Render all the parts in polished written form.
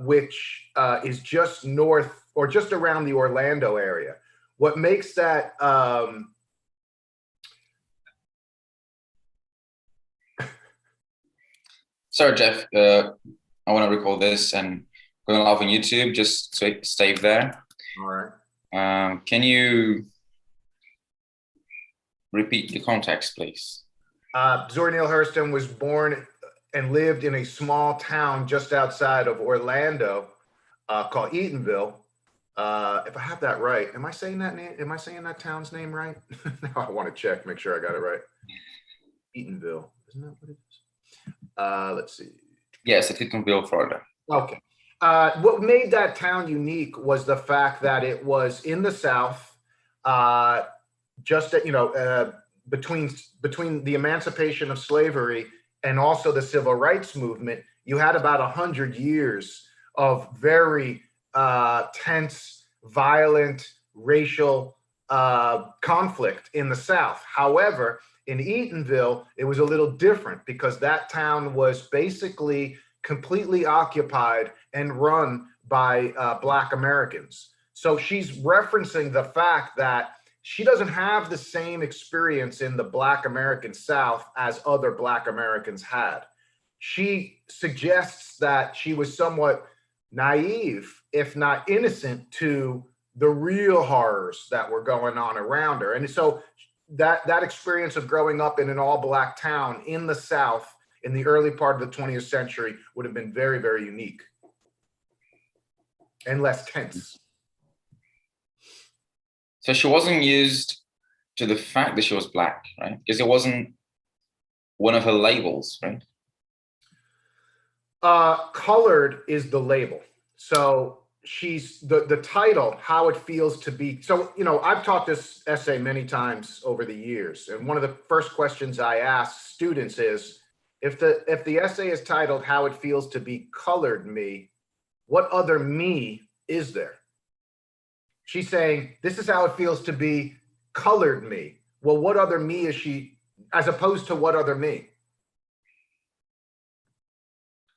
which is just north or just around the Orlando area. What makes that Sorry, Jeff. I want to record this and going live on YouTube. Just stay there. All right. Can you repeat the context, please? Zora Neale Hurston was born and lived in a small town just outside of Orlando called Eatonville. If I have that right, am I saying that name? Am I saying that town's name right? Now I want to check, make sure I got it right. Eatonville, isn't that what it is? Let's see. Yes, it's Eatonville, Florida. Okay. What made that town unique was the fact that it was in the South, just between the emancipation of slavery and also the civil rights movement. You had about 100 years of very tense, violent, racial conflict in the South. However, in Eatonville, it was a little different because that town was basically completely occupied and run by Black Americans. So she's referencing the fact that she doesn't have the same experience in the Black American South as other Black Americans had. She suggests that she was somewhat naive, if not innocent, to the real horrors that were going on around her. And so that experience of growing up in an all-Black town in the South in the early part of the 20th century would have been very, very unique and less tense. So she wasn't used to the fact that she was Black, right? Because it wasn't one of her labels, right? Colored is the label. So she's the title, How It Feels to Be. So, I've taught this essay many times over the years. And one of the first questions I ask students is, if the essay is titled How It Feels to Be Colored Me, what other me is there? She's saying, this is how it feels to be colored me. Well, what other me is she, as opposed to what other me?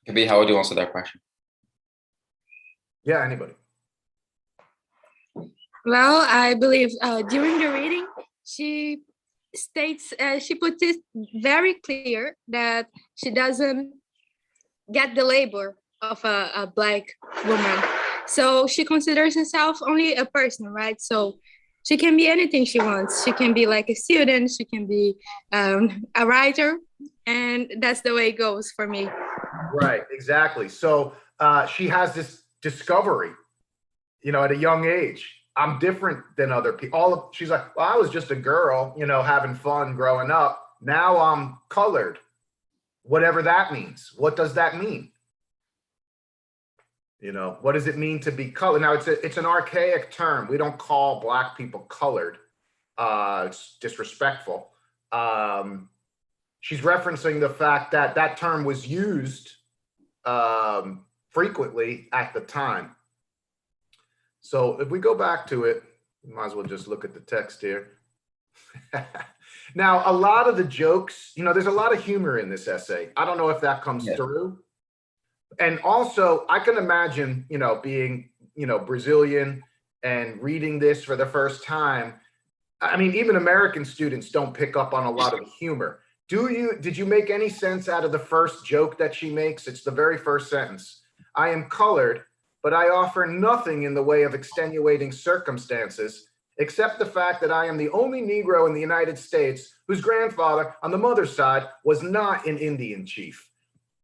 Maybe how would you answer that question? Yeah, anybody. Well, I believe during the reading, she states, she puts it very clear that she doesn't get the label of a Black woman. So she considers herself only a person, right? So she can be anything she wants. She can be like a student, she can be a writer, and that's the way it goes for me. Right, exactly. So she has this discovery, at a young age. I'm different than other people. She's like, well, I was just a girl, having fun growing up. Now I'm colored, whatever that means. What does that mean? What does it mean to be colored? Now, it's an archaic term. We don't call Black people colored. It's disrespectful. She's referencing the fact that that term was used frequently at the time. So if we go back to it, we might as well just look at the text here. Now, a lot of the jokes, there's a lot of humor in this essay. I don't know if that comes through. And also, I can imagine, being, Brazilian and reading this for the first time. I mean, even American students don't pick up on a lot of humor. Did you make any sense out of the first joke that she makes? It's the very first sentence. I am colored, but I offer nothing in the way of extenuating circumstances, except the fact that I am the only Negro in the United States whose grandfather on the mother's side was not an Indian chief.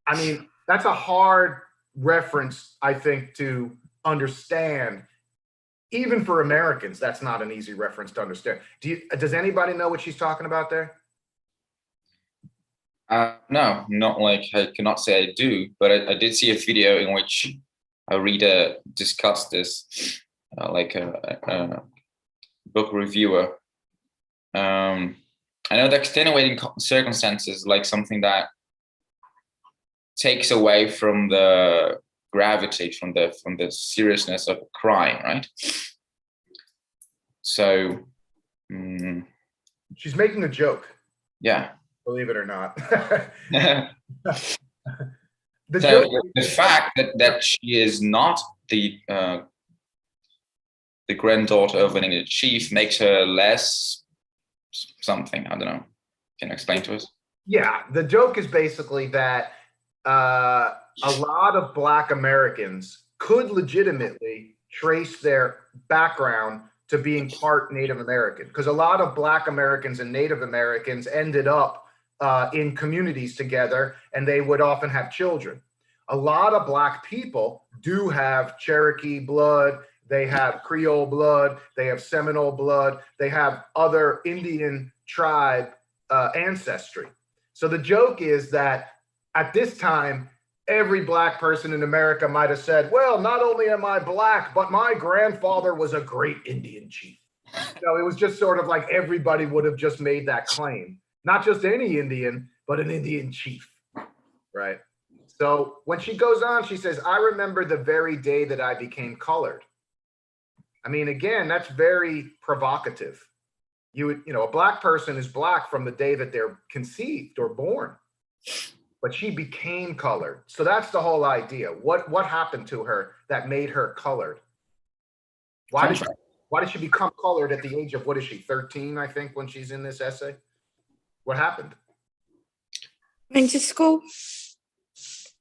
I mean, that's a hard reference, I think, to understand. Even for Americans, that's not an easy reference to understand. Does anybody know what she's talking about there? No, not like I cannot say I do, but I did see a video in which a reader discussed this, like a book reviewer. I know the extenuating circumstances, like something that takes away from the gravity, from the seriousness of a crime, right? So she's making a joke. Yeah. Believe it or not. The So joke, the fact that she is not the granddaughter of an Indian chief makes her less something. I don't know. Can you explain to us? yeah, the joke is basically that a lot of Black Americans could legitimately trace their background to being part Native American, because a lot of Black Americans and Native Americans ended up in communities together, and they would often have children. A lot of Black people do have Cherokee blood, they have Creole blood, they have Seminole blood, they have other Indian tribe ancestry. So the joke is that at this time, every Black person in America might have said, well, not only am I Black, but my grandfather was a great Indian chief. It was just sort of like everybody would have just made that claim. Not just any Indian, but an Indian chief, right? So when she goes on, she says, I remember the very day that I became colored. I mean, again, that's very provocative. A Black person is Black from the day that they're conceived or born, but she became colored. So that's the whole idea. What happened to her that made her colored? Why did she become colored at the age of, what is she, 13, I think, when she's in this essay? What happened? Went to school.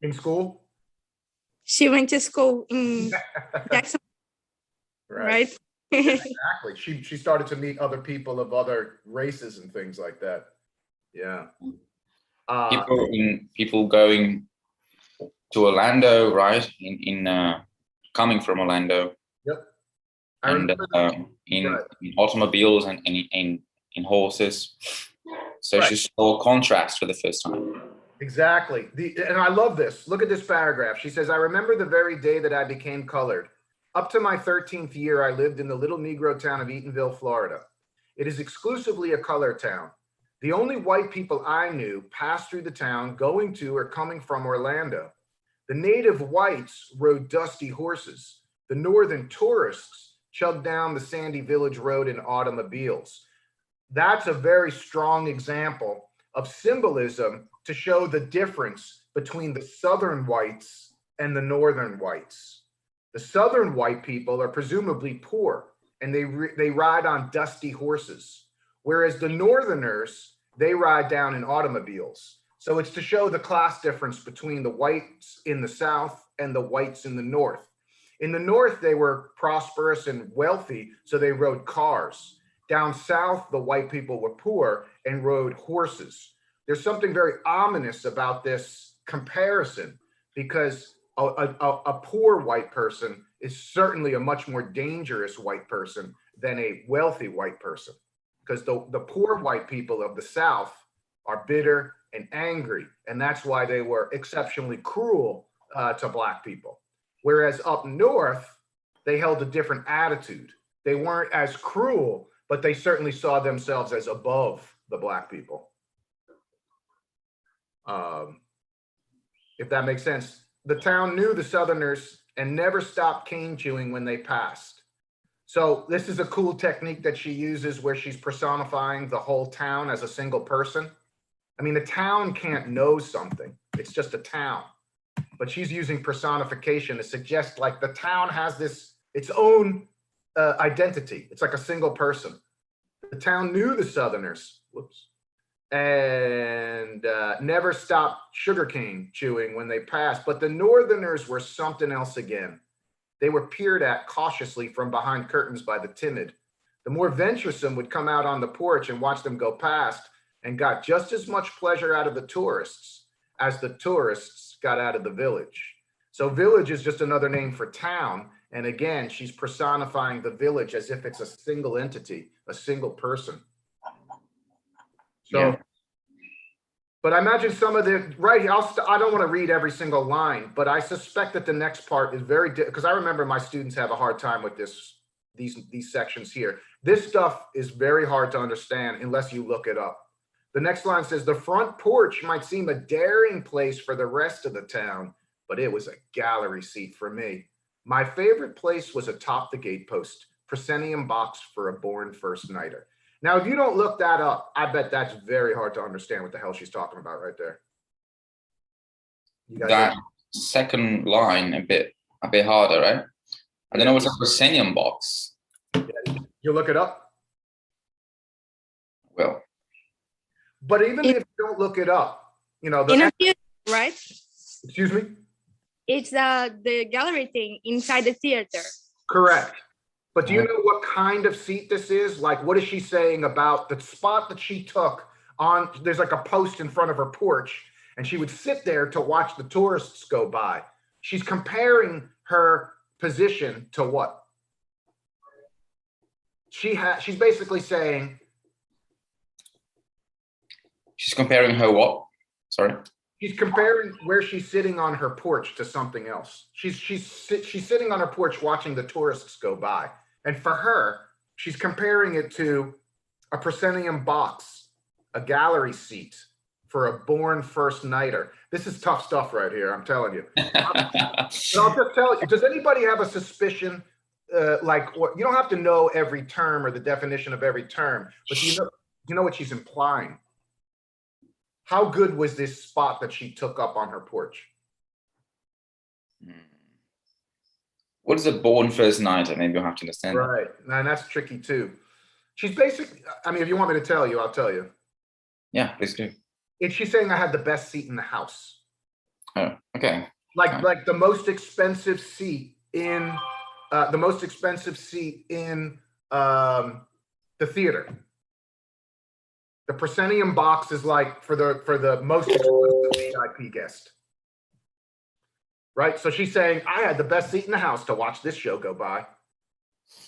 In school? She went to school in Jackson, right? Exactly. She started to meet other people of other races and things like that. Yeah. People going to Orlando, right? Coming from Orlando. Yep. And in automobiles and in horses. So she saw contrast for the first time. Exactly. And I love this. Look at this paragraph. She says, I remember the very day that I became colored. Up to my 13th year, I lived in the little Negro town of Eatonville, Florida. It is exclusively a color town. The only white people I knew passed through the town going to or coming from Orlando. The native whites rode dusty horses. The northern tourists chugged down the sandy village road in automobiles. That's a very strong example of symbolism to show the difference between the southern whites and the northern whites. The southern white people are presumably poor, and they ride on dusty horses, whereas the northerners, they ride down in automobiles. So it's to show the class difference between the whites in the south and the whites in the north. In the north, they were prosperous and wealthy, so they rode cars. Down south, the white people were poor and rode horses. There's something very ominous about this comparison, because a poor white person is certainly a much more dangerous white person than a wealthy white person, because the poor white people of the South are bitter and angry, and that's why they were exceptionally cruel to Black people. Whereas up north, they held a different attitude. They weren't as cruel, but they certainly saw themselves as above the Black people. If that makes sense. The town knew the Southerners and never stopped cane chewing when they passed. So this is a cool technique that she uses where she's personifying the whole town as a single person. I mean, a town can't know something. It's just a town. But she's using personification to suggest like the town has its own identity. It's like a single person. The town knew the Southerners, and never stopped sugarcane chewing when they passed. But the Northerners were something else again. They were peered at cautiously from behind curtains by the timid. The more venturesome would come out on the porch and watch them go past, and got just as much pleasure out of the tourists as the tourists got out of the village. So village is just another name for town. And again, she's personifying the village as if it's a single entity, a single person. So, yeah. But I imagine some of the, right here, I don't want to read every single line, but I suspect that the next part is very, because I remember my students have a hard time with these sections here. This stuff is very hard to understand unless you look it up. The next line says, the front porch might seem a daring place for the rest of the town, but it was a gallery seat for me. My favorite place was atop the gatepost, proscenium box for a born first nighter. Now, if you don't look that up, I bet that's very hard to understand what the hell she's talking about right there. second line a bit harder, right? I don't know what's a proscenium box. You look it up. Well, But even if you don't look it up, you know, In a theater, right? excuse me? It's the gallery thing inside the theater. Correct. But do you know what kind of seat this is? Like, what is she saying about the spot that she took on? There's like a post in front of her porch, and she would sit there to watch the tourists go by. She's comparing her position to what? She's basically saying, she's comparing her what? Sorry. she's comparing where she's sitting on her porch to something else. She's sitting on her porch watching the tourists go by. And for her, she's comparing it to a proscenium box, a gallery seat for a born first nighter. This is tough stuff right here, I'm telling you. But I'll just tell you, does anybody have a suspicion, like, what, you don't have to know every term or the definition of every term, but you know what she's implying? How good was this spot that she took up on her porch? What is a born first nighter? Maybe you'll have to understand. Right, and that's tricky too. She's basically, I mean, if you want me to tell you, I'll tell you. Yeah, please do. She's saying I had the best seat in the house. Oh, okay. Like the most expensive seat in the theater. The proscenium box is like for the most expensive VIP guest. Right? So she's saying, I had the best seat in the house to watch this show go by.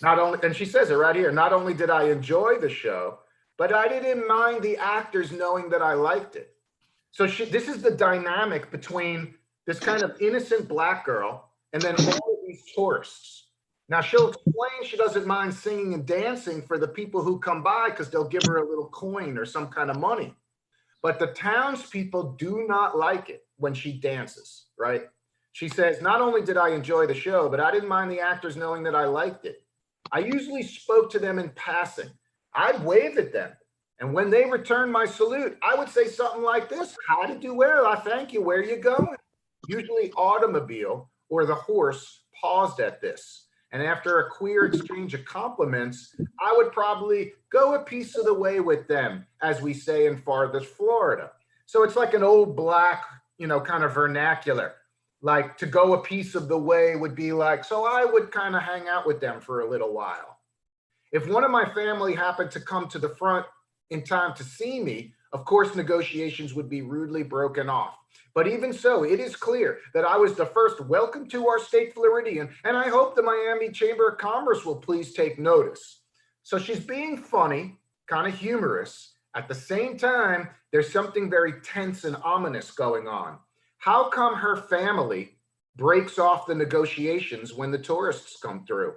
Not only, and she says it right here, not only did I enjoy the show, but I didn't mind the actors knowing that I liked it. So this is the dynamic between this kind of innocent Black girl and then all of these tourists. Now she'll explain she doesn't mind singing and dancing for the people who come by because they'll give her a little coin or some kind of money. But the townspeople do not like it when she dances, right? She says, not only did I enjoy the show, but I didn't mind the actors knowing that I liked it. I usually spoke to them in passing. I'd wave at them. And when they returned my salute, I would say something like this: how to do well, I thank you, where are you going? Usually automobile or the horse paused at this. And after a queer exchange of compliments, I would probably go a piece of the way with them, as we say in farthest Florida. So it's like an old Black, you know, kind of vernacular. Like to go a piece of the way would be like, so I would kind of hang out with them for a little while. If one of my family happened to come to the front in time to see me, of course, negotiations would be rudely broken off. But even so, it is clear that I was the first welcome to our state Floridian, and I hope the Miami Chamber of Commerce will please take notice. So she's being funny, kind of humorous. At the same time, there's something very tense and ominous going on. How come her family breaks off the negotiations when the tourists come through?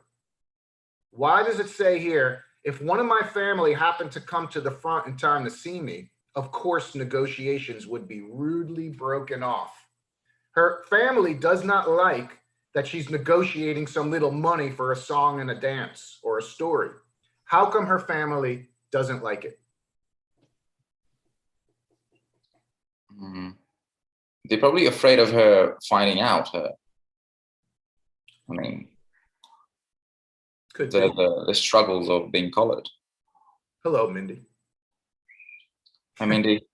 Why does it say here, if one of my family happened to come to the front in time to see me, of course, negotiations would be rudely broken off. Her family does not like that she's negotiating some little money for a song and a dance or a story. How come her family doesn't like it? They're probably afraid of her finding out. I mean, the struggles of being colored. Hello, Mindy. Hi, Mindy.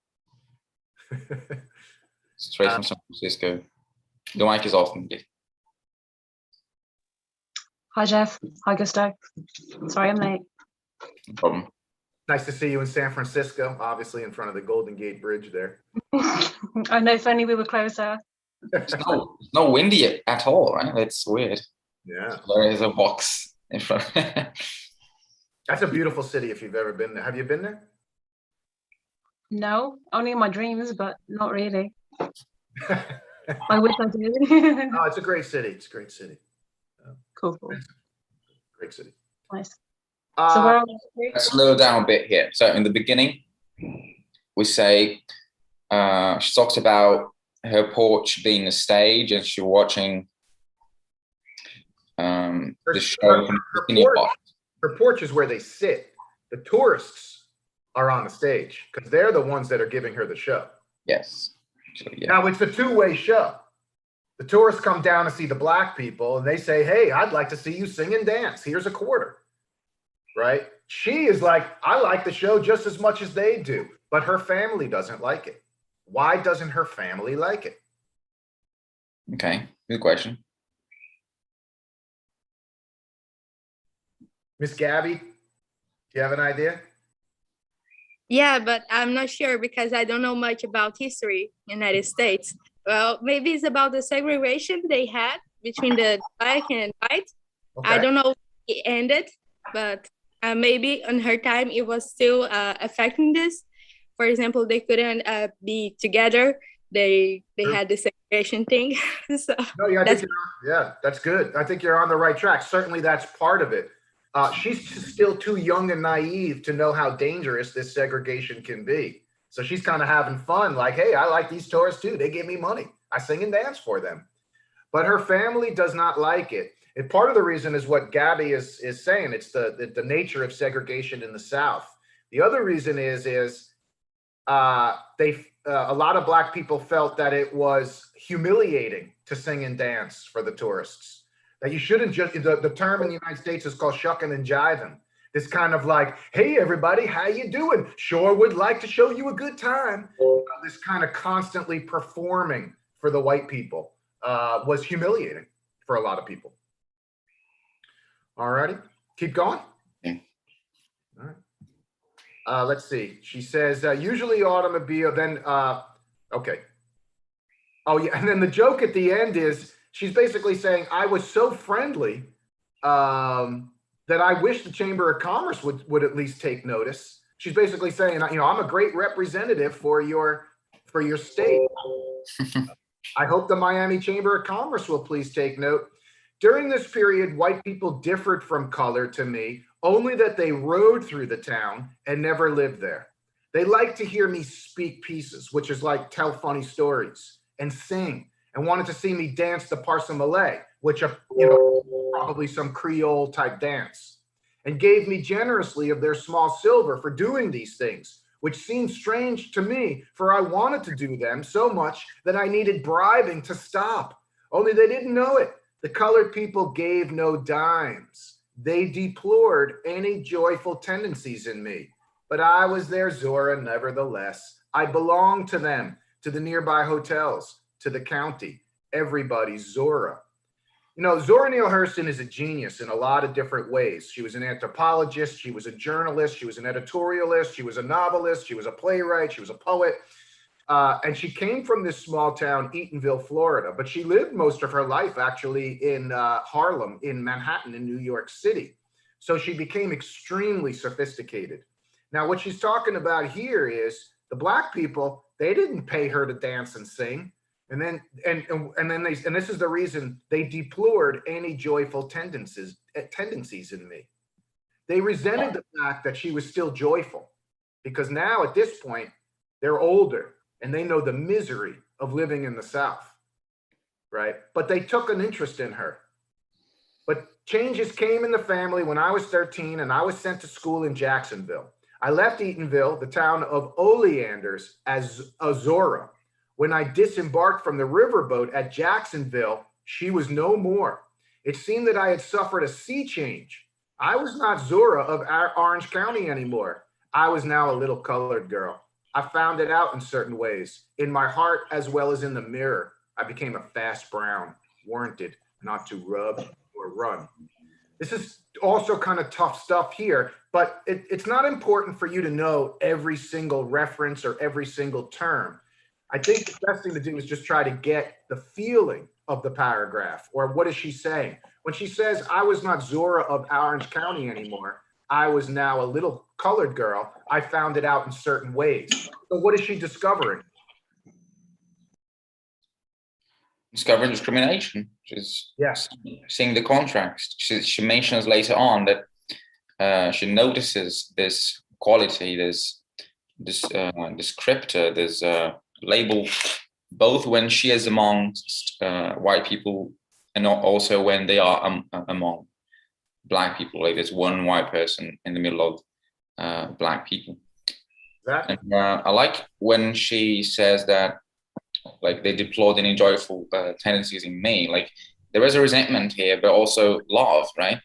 Straight from San Francisco. The mic is off, Mindy. Hi, Jeff. Hi, Gusto. Sorry, I'm late. No problem. Nice to see you in San Francisco, obviously in front of the Golden Gate Bridge there. I know, if only we were closer. It's not windy at all, right? It's weird. Yeah. There is a box in front. That's a beautiful city if you've ever been there. Have you been there? No, only in my dreams, but not really. I wish I did. Oh, it's a great city. It's a great city. Cool. Great city. Nice. So where are we? Let's slow down a bit here. So in the beginning, we say she talks about her porch being a stage, and she's watching the show from her porch is where they sit. The tourists are on the stage because they're the ones that are giving her the show. Yes. So, yeah. Now it's a two-way show. The tourists come down to see the black people and they say, hey, I'd like to see you sing and dance. Here's a quarter, right? She is like, I like the show just as much as they do, but her family doesn't like it. Why doesn't her family like it? Okay, good question. Miss Gabby, do you have an idea? Yeah, but I'm not sure because I don't know much about history in the United States. Well, maybe it's about the segregation they had between the black and white. Okay. I don't know if it ended, but maybe on her time it was still affecting this. For example, they couldn't be together. They had the segregation thing. So No, yeah, that's good. I think you're on the right track. Certainly that's part of it. She's still too young and naive to know how dangerous this segregation can be. So she's kind of having fun, like, hey, I like these tourists too. They give me money. I sing and dance for them. But her family does not like it. And part of the reason is what Gabby is saying. It's the nature of segregation in the South. The other reason is a lot of black people felt that it was humiliating to sing and dance for the tourists. That you shouldn't just, the term in the United States is called shucking and jiving. This kind of like, hey, everybody, how you doing? Sure would like to show you a good time. This kind of constantly performing for the white people was humiliating for a lot of people. All righty, keep going. Yeah. All right. Let's see. She says, usually automobile, then, okay. Oh, yeah. And then the joke at the end is she's basically saying, I was so friendly that I wish the Chamber of Commerce would at least take notice. She's basically saying, you know, I'm a great representative for your state. I hope the Miami Chamber of Commerce will please take note. During this period, white people differed from color to me, only that they rode through the town and never lived there. They liked to hear me speak pieces, which is like tell funny stories, and sing, and wanted to see me dance the parsimile, which are, you know, probably some Creole type dance, and gave me generously of their small silver for doing these things, which seemed strange to me, for I wanted to do them so much that I needed bribing to stop. Only they didn't know it. The colored people gave no dimes. They deplored any joyful tendencies in me. But I was their Zora nevertheless. I belonged to them, to the nearby hotels, to the county, everybody's Zora. You know, Zora Neale Hurston is a genius in a lot of different ways. She was an anthropologist, she was a journalist, she was an editorialist, she was a novelist, she was a playwright, she was a poet. And she came from this small town, Eatonville, Florida, but she lived most of her life actually in Harlem, in Manhattan, in New York City. So she became extremely sophisticated. Now, what she's talking about here is the black people, they didn't pay her to dance and sing. And this is the reason they deplored any joyful tendencies in me. They resented the fact that she was still joyful, because now at this point, they're older and they know the misery of living in the South, right? But they took an interest in her. But changes came in the family when I was 13 and I was sent to school in Jacksonville. I left Eatonville, the town of oleanders, as a Zora. When I disembarked from the riverboat at Jacksonville, she was no more. It seemed that I had suffered a sea change. I was not Zora of Orange County anymore. I was now a little colored girl. I found it out in certain ways, in my heart as well as in the mirror. I became a fast brown, warranted not to rub or run. This is also kind of tough stuff here, but it's not important for you to know every single reference or every single term. I think the best thing to do is just try to get the feeling of the paragraph, or what is she saying? When she says, I was not Zora of Orange County anymore, I was now a little colored girl, I found it out in certain ways. So what is she discovering? Discovering discrimination. She's seeing the contrast. She mentions later on that she notices this quality, this descriptor, this label, both when she is amongst white people and also when they are among black people. Like there's one white person in the middle of black people. Exactly. And I like when she says that like they deplored any joyful tendencies in me. Like there is a resentment here, but also love, right?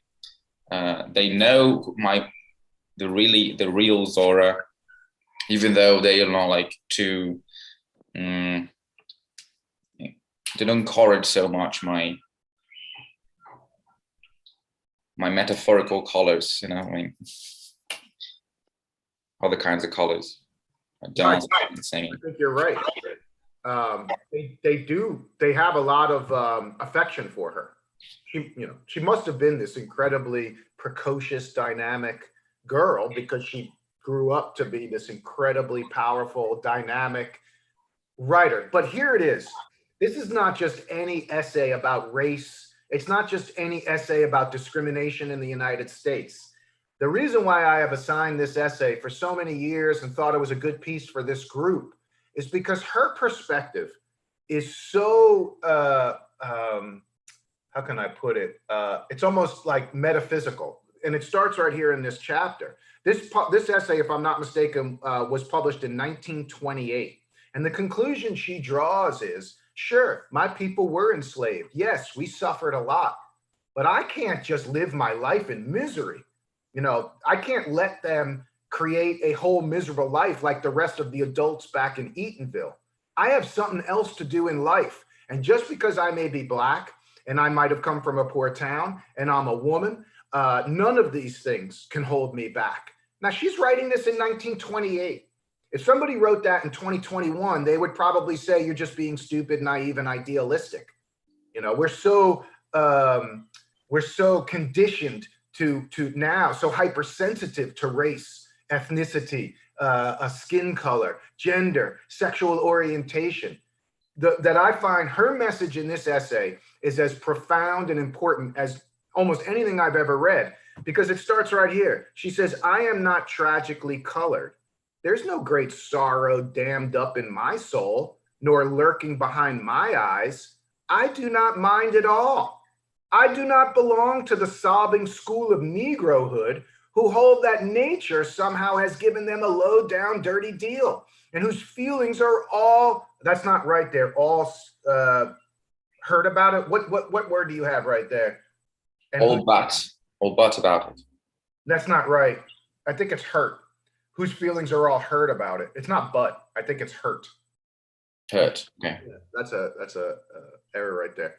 They know the real Zora, even though they are not like too, they don't encourage so much my metaphorical colors, you know, I mean, other kinds of colors, dance and singing. I think you're right. They have a lot of affection for her. She must have been this incredibly precocious, dynamic girl because she grew up to be this incredibly powerful, dynamic writer. But here it is. This is not just any essay about race. It's not just any essay about discrimination in the United States. The reason why I have assigned this essay for so many years and thought it was a good piece for this group is because her perspective is so, how can I put it? It's almost like metaphysical. And it starts right here in this chapter. This essay, if I'm not mistaken, was published in 1928. And the conclusion she draws is, sure, my people were enslaved. Yes, we suffered a lot, but I can't just live my life in misery. You know, I can't let them create a whole miserable life like the rest of the adults back in Eatonville. I have something else to do in life. And just because I may be Black and I might have come from a poor town and I'm a woman, none of these things can hold me back. Now, she's writing this in 1928. If somebody wrote that in 2021, they would probably say you're just being stupid, naive, and idealistic. You know, we're so conditioned to now, so hypersensitive to race, ethnicity, a skin color, gender, sexual orientation, that I find her message in this essay is as profound and important as almost anything I've ever read, because it starts right here. She says, I am not tragically colored. There's no great sorrow dammed up in my soul, nor lurking behind my eyes. I do not mind at all. I do not belong to the sobbing school of Negrohood who hold that nature somehow has given them a low down dirty deal and whose feelings are all, that's not right there, all hurt about it. What word do you have right there? And all but about it. That's not right. I think it's hurt. Whose feelings are all hurt about it. It's not but, I think it's hurt. Hurt, okay. Yeah, that's a error right there.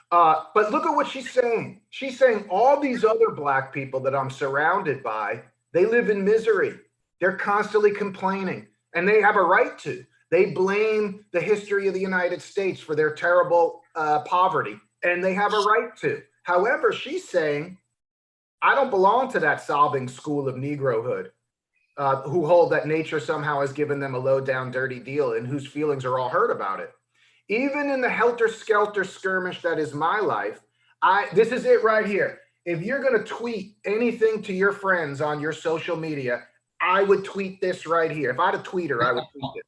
But look at what she's saying. She's saying all these other Black people that I'm surrounded by, they live in misery. They're constantly complaining, and they have a right to. They blame the history of the United States for their terrible poverty, and they have a right to. However, she's saying, I don't belong to that sobbing school of Negrohood who hold that nature somehow has given them a low down dirty deal and whose feelings are all hurt about it. Even in the helter-skelter skirmish that is my life, this is it right here. If you're going to tweet anything to your friends on your social media, I would tweet this right here. If I had a tweeter, I would tweet this.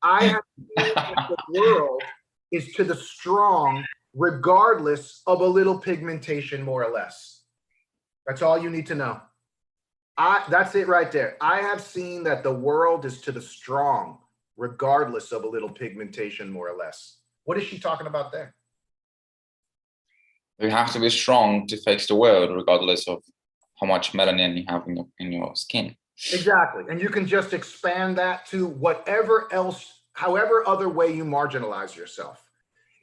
I have seen that the world is to the strong, regardless of a little pigmentation, more or less. That's all you need to know. That's it right there. I have seen that the world is to the strong, regardless of a little pigmentation, more or less. What is she talking about there? You have to be strong to face the world, regardless of how much melanin you have in your skin. Exactly. And you can just expand that to whatever else, however other way you marginalize yourself.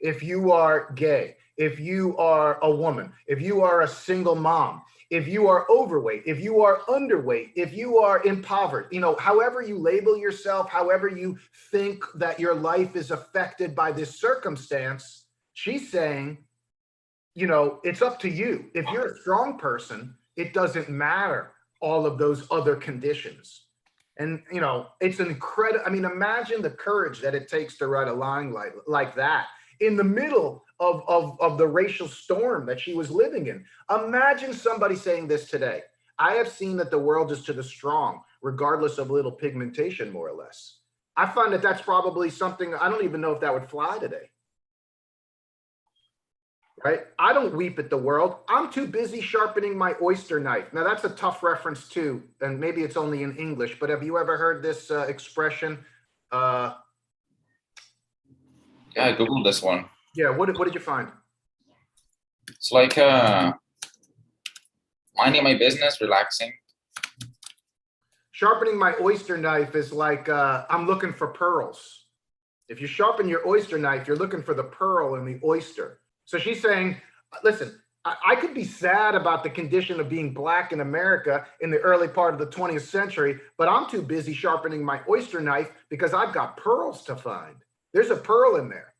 If you are gay, if you are a woman, if you are a single mom, if you are overweight, if you are underweight, if you are impoverished, however you label yourself, however you think that your life is affected by this circumstance, she's saying, it's up to you. If you're a strong person, it doesn't matter all of those other conditions. And, it's incredible. I mean, imagine the courage that it takes to write a line like that in the middle of the racial storm that she was living in. Imagine somebody saying this today. I have seen that the world is to the strong, regardless of little pigmentation, more or less. I find that that's probably something, I don't even know if that would fly today. Right? I don't weep at the world. I'm too busy sharpening my oyster knife. Now that's a tough reference too, and maybe it's only in English, but have you ever heard this expression? Yeah, I Googled this one. Yeah, what did you find? It's like minding my business, relaxing. Sharpening my oyster knife is like I'm looking for pearls. If you sharpen your oyster knife, you're looking for the pearl in the oyster. So she's saying, listen, I could be sad about the condition of being Black in America in the early part of the 20th century, but I'm too busy sharpening my oyster knife because I've got pearls to find. There's a pearl in there,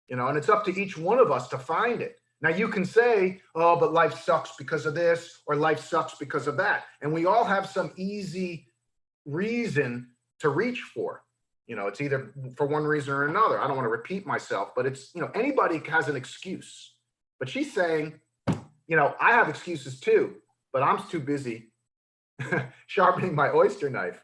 you know, and it's up to each one of us to find it. Now you can say, oh, but life sucks because of this, or life sucks because of that. And we all have some easy reason to reach for. You know, it's either for one reason or another. I don't want to repeat myself, but it's, you know, anybody has an excuse. But she's saying, you know, I have excuses too, but I'm too busy sharpening my oyster knife.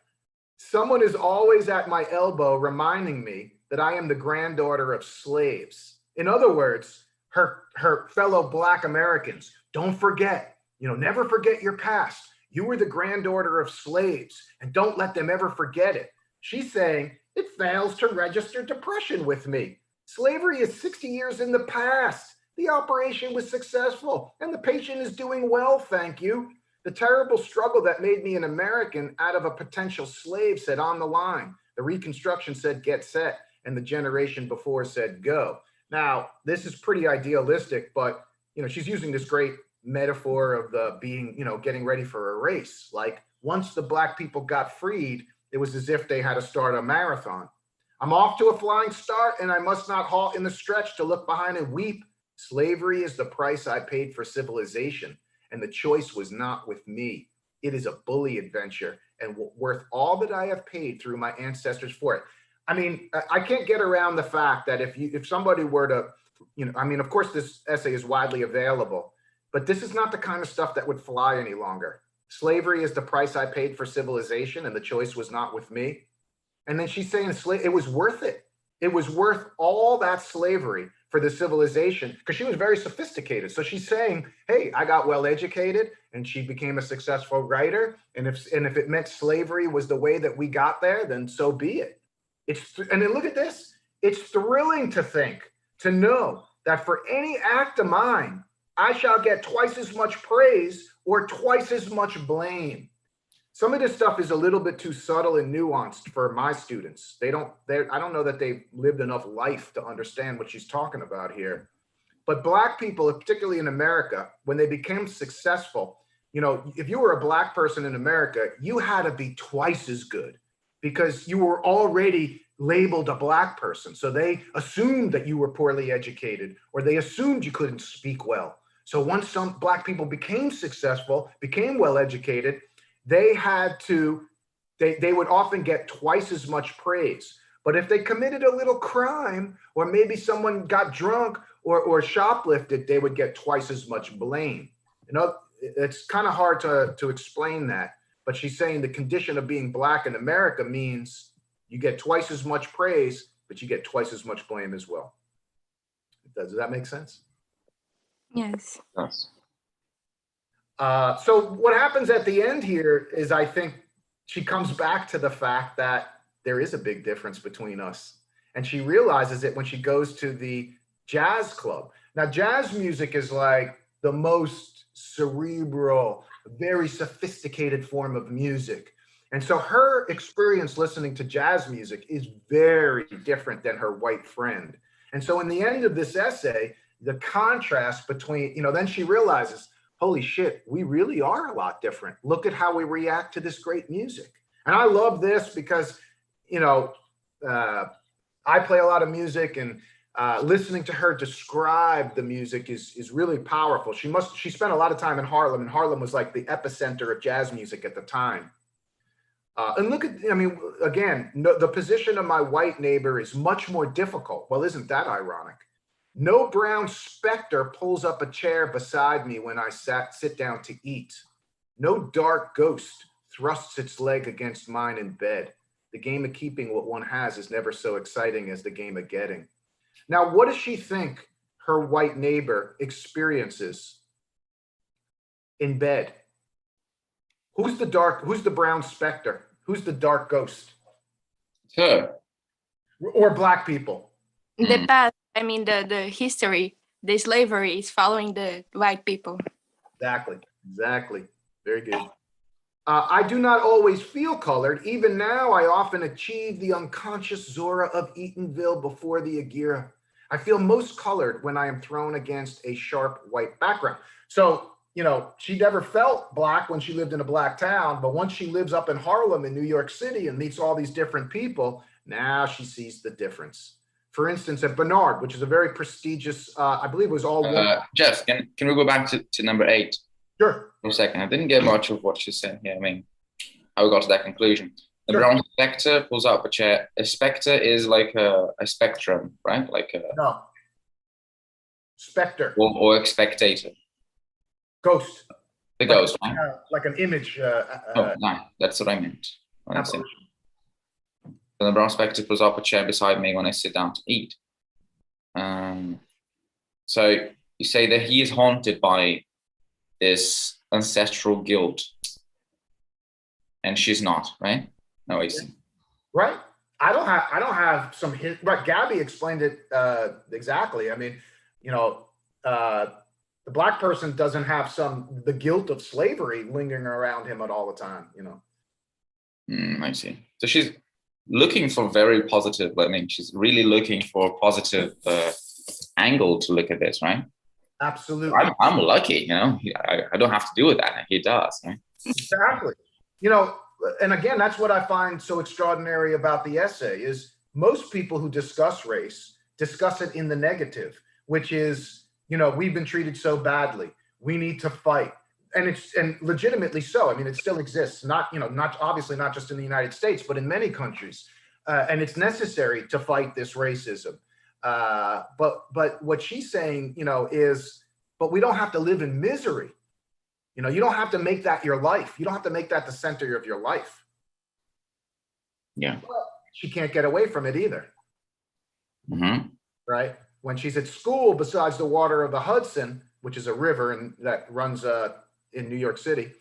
Someone is always at my elbow reminding me that I am the granddaughter of slaves. In other words, her fellow Black Americans, don't forget, you know, never forget your past. You were the granddaughter of slaves, and don't let them ever forget it. She's saying, it fails to register depression with me. Slavery is 60 years in the past. The operation was successful, and the patient is doing well, thank you. The terrible struggle that made me an American out of a potential slave said on the line. The Reconstruction said get set, and the generation before said go. Now, this is pretty idealistic, but you know, she's using this great metaphor of the being, you know, getting ready for a race. Like once the Black people got freed, it was as if they had to start a marathon. I'm off to a flying start, and I must not halt in the stretch to look behind and weep. Slavery is the price I paid for civilization, and the choice was not with me. It is a bully adventure and worth all that I have paid through my ancestors for it. I mean, I can't get around the fact that if somebody were to, you know, I mean, of course, this essay is widely available, but this is not the kind of stuff that would fly any longer. Slavery is the price I paid for civilization, and the choice was not with me. And then she's saying it was worth it. It was worth all that slavery for the civilization, because she was very sophisticated. So she's saying, hey, I got well educated and she became a successful writer. And if it meant slavery was the way that we got there, then so be it. And then look at this. It's thrilling to think, to know that for any act of mine, I shall get twice as much praise or twice as much blame. Some of this stuff is a little bit too subtle and nuanced for my students. I don't know that they've lived enough life to understand what she's talking about here. But Black people, particularly in America, when they became successful, you know, if you were a Black person in America, you had to be twice as good because you were already labeled a Black person. So they assumed that you were poorly educated, or they assumed you couldn't speak well. So once some Black people became successful, became well educated, they would often get twice as much praise. But if they committed a little crime, or maybe someone got drunk or shoplifted, they would get twice as much blame. You know, it's kind of hard to explain that. But she's saying the condition of being Black in America means you get twice as much praise, but you get twice as much blame as well. Does that make sense? Yes. Yes. So what happens at the end here is, I think she comes back to the fact that there is a big difference between us. And she realizes it when she goes to the jazz club. Now, jazz music is like the most cerebral, very sophisticated form of music. And so her experience listening to jazz music is very different than her white friend. And so in the end of this essay, the contrast between, you know, then she realizes, holy shit, we really are a lot different. Look at how we react to this great music. And I love this because, you know, I play a lot of music, and listening to her describe the music is really powerful. She spent a lot of time in Harlem, and Harlem was like the epicenter of jazz music at the time. And look at, I mean, again, the position of my white neighbor is much more difficult. Well, isn't that ironic? No brown specter pulls up a chair beside me when I sit down to eat. No dark ghost thrusts its leg against mine in bed. The game of keeping what one has is never so exciting as the game of getting. Now, what does she think her white neighbor experiences in bed? Who's the brown specter? Who's the dark ghost? Her. Or Black people? The past, I mean, the history, the slavery is following the white people. Exactly. Very good. I do not always feel colored. Even now, I often achieve the unconscious Zora of Eatonville before the Agira. I feel most colored when I am thrown against a sharp white background. So, you know, she never felt black when she lived in a black town, but once she lives up in Harlem in New York City and meets all these different people, now she sees the difference. For instance, at Bernard, which is a very prestigious, I believe it was all women. Jeff, can we go back to number 8? Sure. For a second. I didn't get much of what you said here. I mean, how we got to that conclusion. The Sure. brown spectre pulls up a chair. A spectre is like a spectrum, right? Like a No. Spectre. or a spectator. Ghost. The ghost, right? Like an image. Oh, no, that's what I meant. When I said. apparition. So the brown spectre pulls up a chair beside me when I sit down to eat. So you say that he is haunted by this ancestral guilt, and she's not, right? No, I see. Right. I don't have some hint. Right. Gabby explained it exactly. I mean, you know, the black person doesn't have the guilt of slavery lingering around him at all the time, you know. I see. So she's looking for very positive. I mean, she's really looking for a positive angle to look at this, right? Absolutely. I'm lucky, you know. I don't have to deal with that. He does, right? Exactly. You know, and again, that's what I find so extraordinary about the essay is most people who discuss race discuss it in the negative, which is, you know, we've been treated so badly. We need to fight. And legitimately so. I mean, it still exists, not obviously not just in the United States, but in many countries. And it's necessary to fight this racism. But what she's saying, you know, is, but we don't have to live in misery. You know, you don't have to make that your life. You don't have to make that the center of your life. Yeah. But she can't get away from it either. Mm-hmm. Right. When she's at school, besides the water of the Hudson, which is a river and that runs in New York City,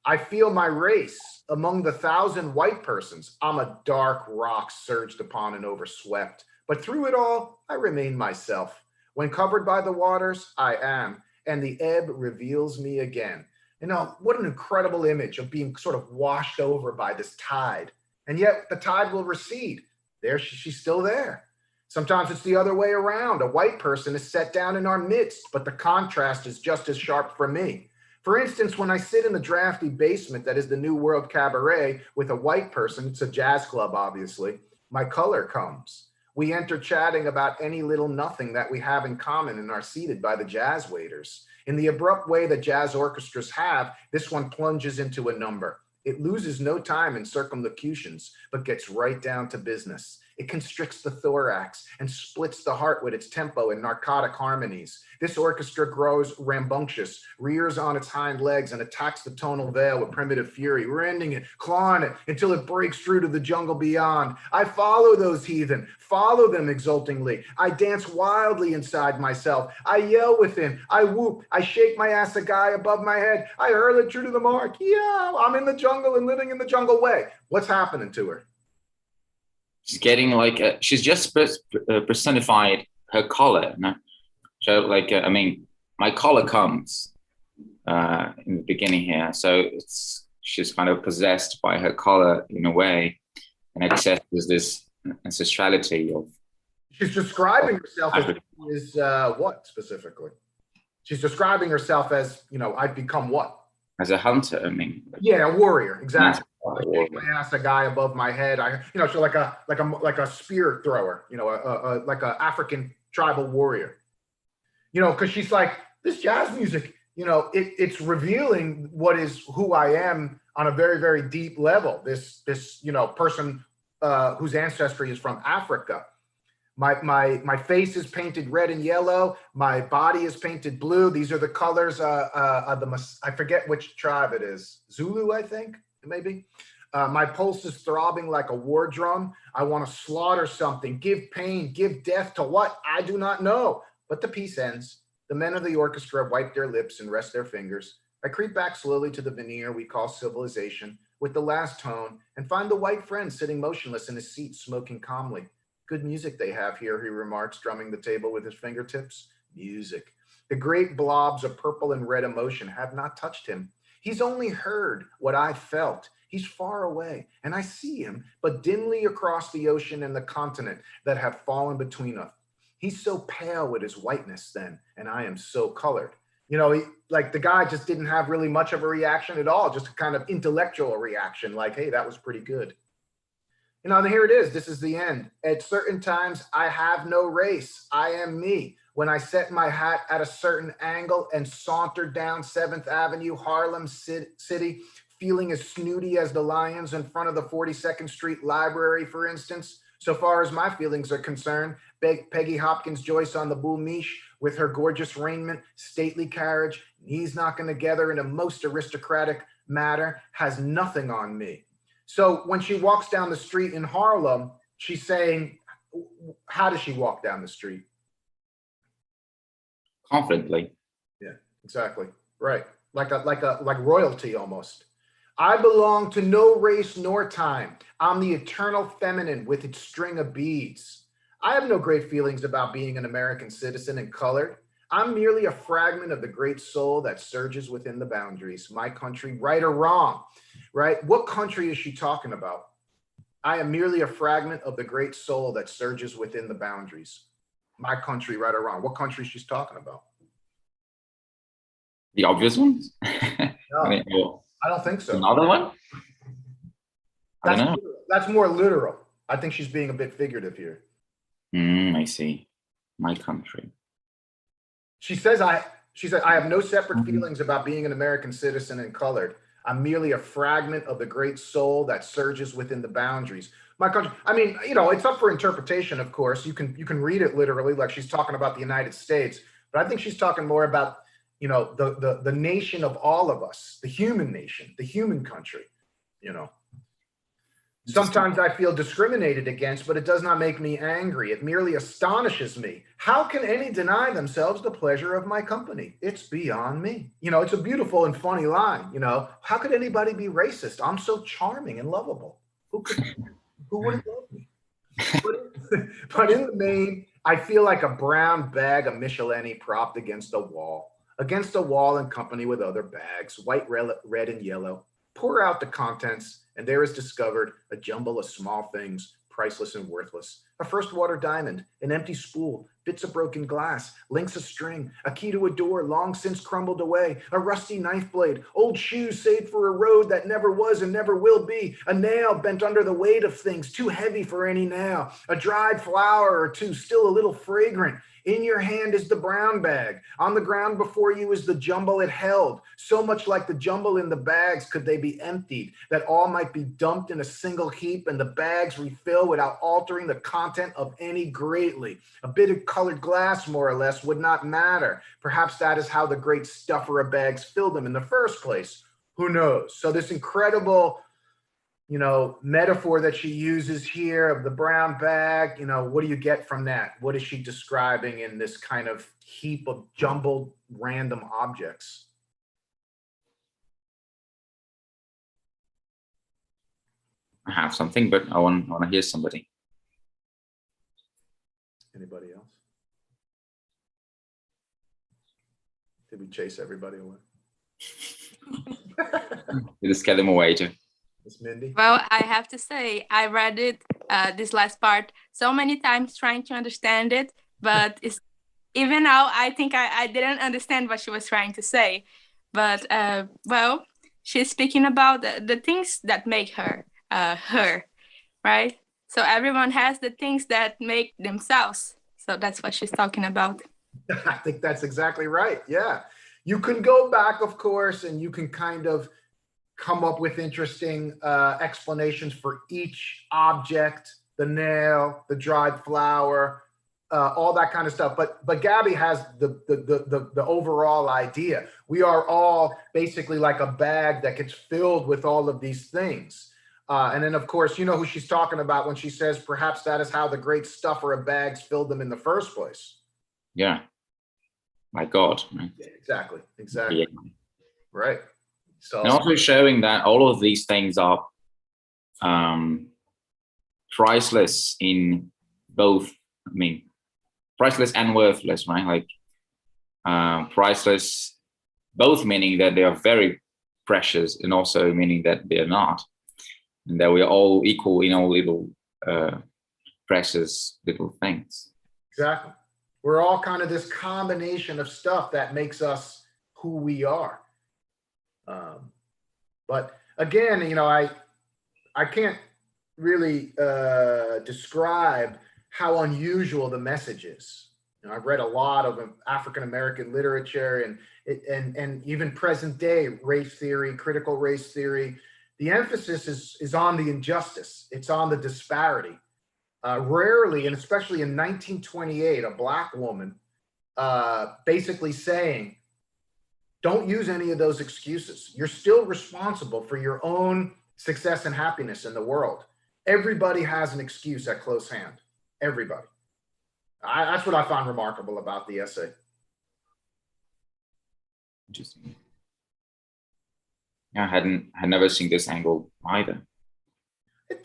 I feel my race among the 1,000 white persons. I'm a dark rock surged upon and overswept. But through it all, I remain myself. When covered by the waters, I am, and the ebb reveals me again. You know, what an incredible image of being sort of washed over by this tide. And yet the tide will recede. There, she's still there. Sometimes it's the other way around. A white person is set down in our midst, but the contrast is just as sharp for me. For instance, when I sit in the drafty basement that is the New World Cabaret with a white person, it's a jazz club, obviously, my color comes. We enter chatting about any little nothing that we have in common and are seated by the jazz waiters. In the abrupt way that jazz orchestras have, this one plunges into a number. It loses no time in circumlocutions, but gets right down to business. It constricts the thorax and splits the heart with its tempo and narcotic harmonies. This orchestra grows rambunctious, rears on its hind legs and attacks the tonal veil with primitive fury, rending it, clawing it until it breaks through to the jungle beyond. I follow those heathen, follow them exultingly. I dance wildly inside myself. I yell within, I whoop, I shake my assegai above my head. I hurl it true to the mark. Yeah, I'm in the jungle and living in the jungle way. What's happening to her? She's getting like she's just personified her color. No? So like I mean, my color comes in the beginning here. So she's kind of possessed by her color in a way, and accesses this ancestrality of. She's describing herself as what specifically? She's describing herself as, you know, I've become what? As a hunter, I mean. Yeah, a warrior, exactly. I shake my ass a guy above my head. So like a spear thrower, you know, like a African tribal warrior. You know, because she's like, this jazz music, you know, it's revealing who I am on a very, very deep level. This you know, person whose ancestry is from Africa. My face is painted red and yellow. My body is painted blue. These are the colors of I forget which tribe it is. Zulu, I think, maybe. My pulse is throbbing like a war drum. I want to slaughter something, give pain, give death to what? I do not know. But the piece ends. The men of the orchestra wipe their lips and rest their fingers. I creep back slowly to the veneer we call civilization with the last tone and find the white friend sitting motionless in his seat, smoking calmly. Good music they have here, he remarks, drumming the table with his fingertips. Music. The great blobs of purple and red emotion have not touched him. He's only heard what I felt. He's far away, and I see him, but dimly across the ocean and the continent that have fallen between us. He's so pale with his whiteness then, and I am so colored. You know, like the guy just didn't have really much of a reaction at all, just a kind of intellectual reaction, like, hey, that was pretty good. You know, and here it is. This is the end. At certain times, I have no race. I am me. When I set my hat at a certain angle and saunter down 7th Avenue, Harlem City, feeling as snooty as the lions in front of the 42nd Street Library, for instance. So far as my feelings are concerned, Peggy Hopkins Joyce on the Boul' Mich' with her gorgeous raiment, stately carriage, knees knocking together in a most aristocratic manner, has nothing on me. So when she walks down the street in Harlem, she's saying, how does she walk down the street? Confidently. Yeah, exactly. Right. Like royalty almost. I belong to no race nor time. I'm the eternal feminine with its string of beads. I have no great feelings about being an American citizen and colored. I'm merely a fragment of the great soul that surges within the boundaries. My country, right or wrong, right? What country is she talking about? I am merely a fragment of the great soul that surges within the boundaries. My country, right or wrong. What country she's talking about? The obvious ones? No, I don't think so. Another one? I don't know. That's more literal. I think she's being a bit figurative here. I see. My country. She said, I have no separate feelings about being an American citizen and colored. I'm merely a fragment of the great soul that surges within the boundaries. My country, I mean, you know, it's up for interpretation, of course. You can read it literally, like she's talking about the United States, but I think she's talking more about, you know, the nation of all of us, the human nation, the human country, you know. Sometimes I feel discriminated against, but it does not make me angry. It merely astonishes me. How can any deny themselves the pleasure of my company? It's beyond me. You know, it's a beautiful and funny line. You know, how could anybody be racist? I'm so charming and lovable. Who wouldn't love me? But in the main, I feel like a brown bag of Michelin propped against a wall in company with other bags, white, red, and yellow. Pour out the contents, and there is discovered a jumble of small things, priceless and worthless. A first water diamond, an empty spool, bits of broken glass, links of string, a key to a door long since crumbled away, a rusty knife blade, old shoes saved for a road that never was and never will be, a nail bent under the weight of things, too heavy for any nail, a dried flower or two, still a little fragrant. In your hand is the brown bag. On the ground before you is the jumble it held. So much like the jumble in the bags could they be emptied, that all might be dumped in a single heap and the bags refill without altering the content of any greatly. A bit of colored glass, more or less, would not matter. Perhaps that is how the great stuffer of bags filled them in the first place. Who knows? So this incredible, you know, metaphor that she uses here of the brown bag, you know, what do you get from that? What is she describing in this kind of heap of jumbled random objects? I have something, but I want to hear somebody. Anybody else? Did we chase everybody away? We just scare them away too. Miss Mindy? Well, I have to say, I read it, this last part, so many times trying to understand it, but it's, even now, I think I didn't understand what she was trying to say. But, well, she's speaking about the things that make her, her, right? So everyone has the things that make themselves. So that's what she's talking about. I think that's exactly right. Yeah. You can go back, of course, and you can kind of come up with interesting explanations for each object, the nail, the dried flower, all that kind of stuff. But Gabby has the overall idea. We are all basically like a bag that gets filled with all of these things. And then, of course, you know who she's talking about when she says, perhaps that is how the great stuffer of bags filled them in the first place. Yeah. My God. Yeah, exactly. Yeah. Right. So, and also showing that all of these things are priceless in both, I mean, priceless and worthless, right? Like priceless, both meaning that they are very precious and also meaning that they're not, and that we are all equal in all little precious little things. Exactly. We're all kind of this combination of stuff that makes us who we are. But again, you know, I can't really describe how unusual the message is. You know, I've read a lot of African-American literature and even present day race theory, critical race theory. The emphasis is on the injustice. It's on the disparity. Rarely, and especially in 1928, a Black woman basically saying, don't use any of those excuses. You're still responsible for your own success and happiness in the world. Everybody has an excuse at close hand. Everybody. That's what I found remarkable about the essay. Interesting. Yeah, I had never seen this angle either.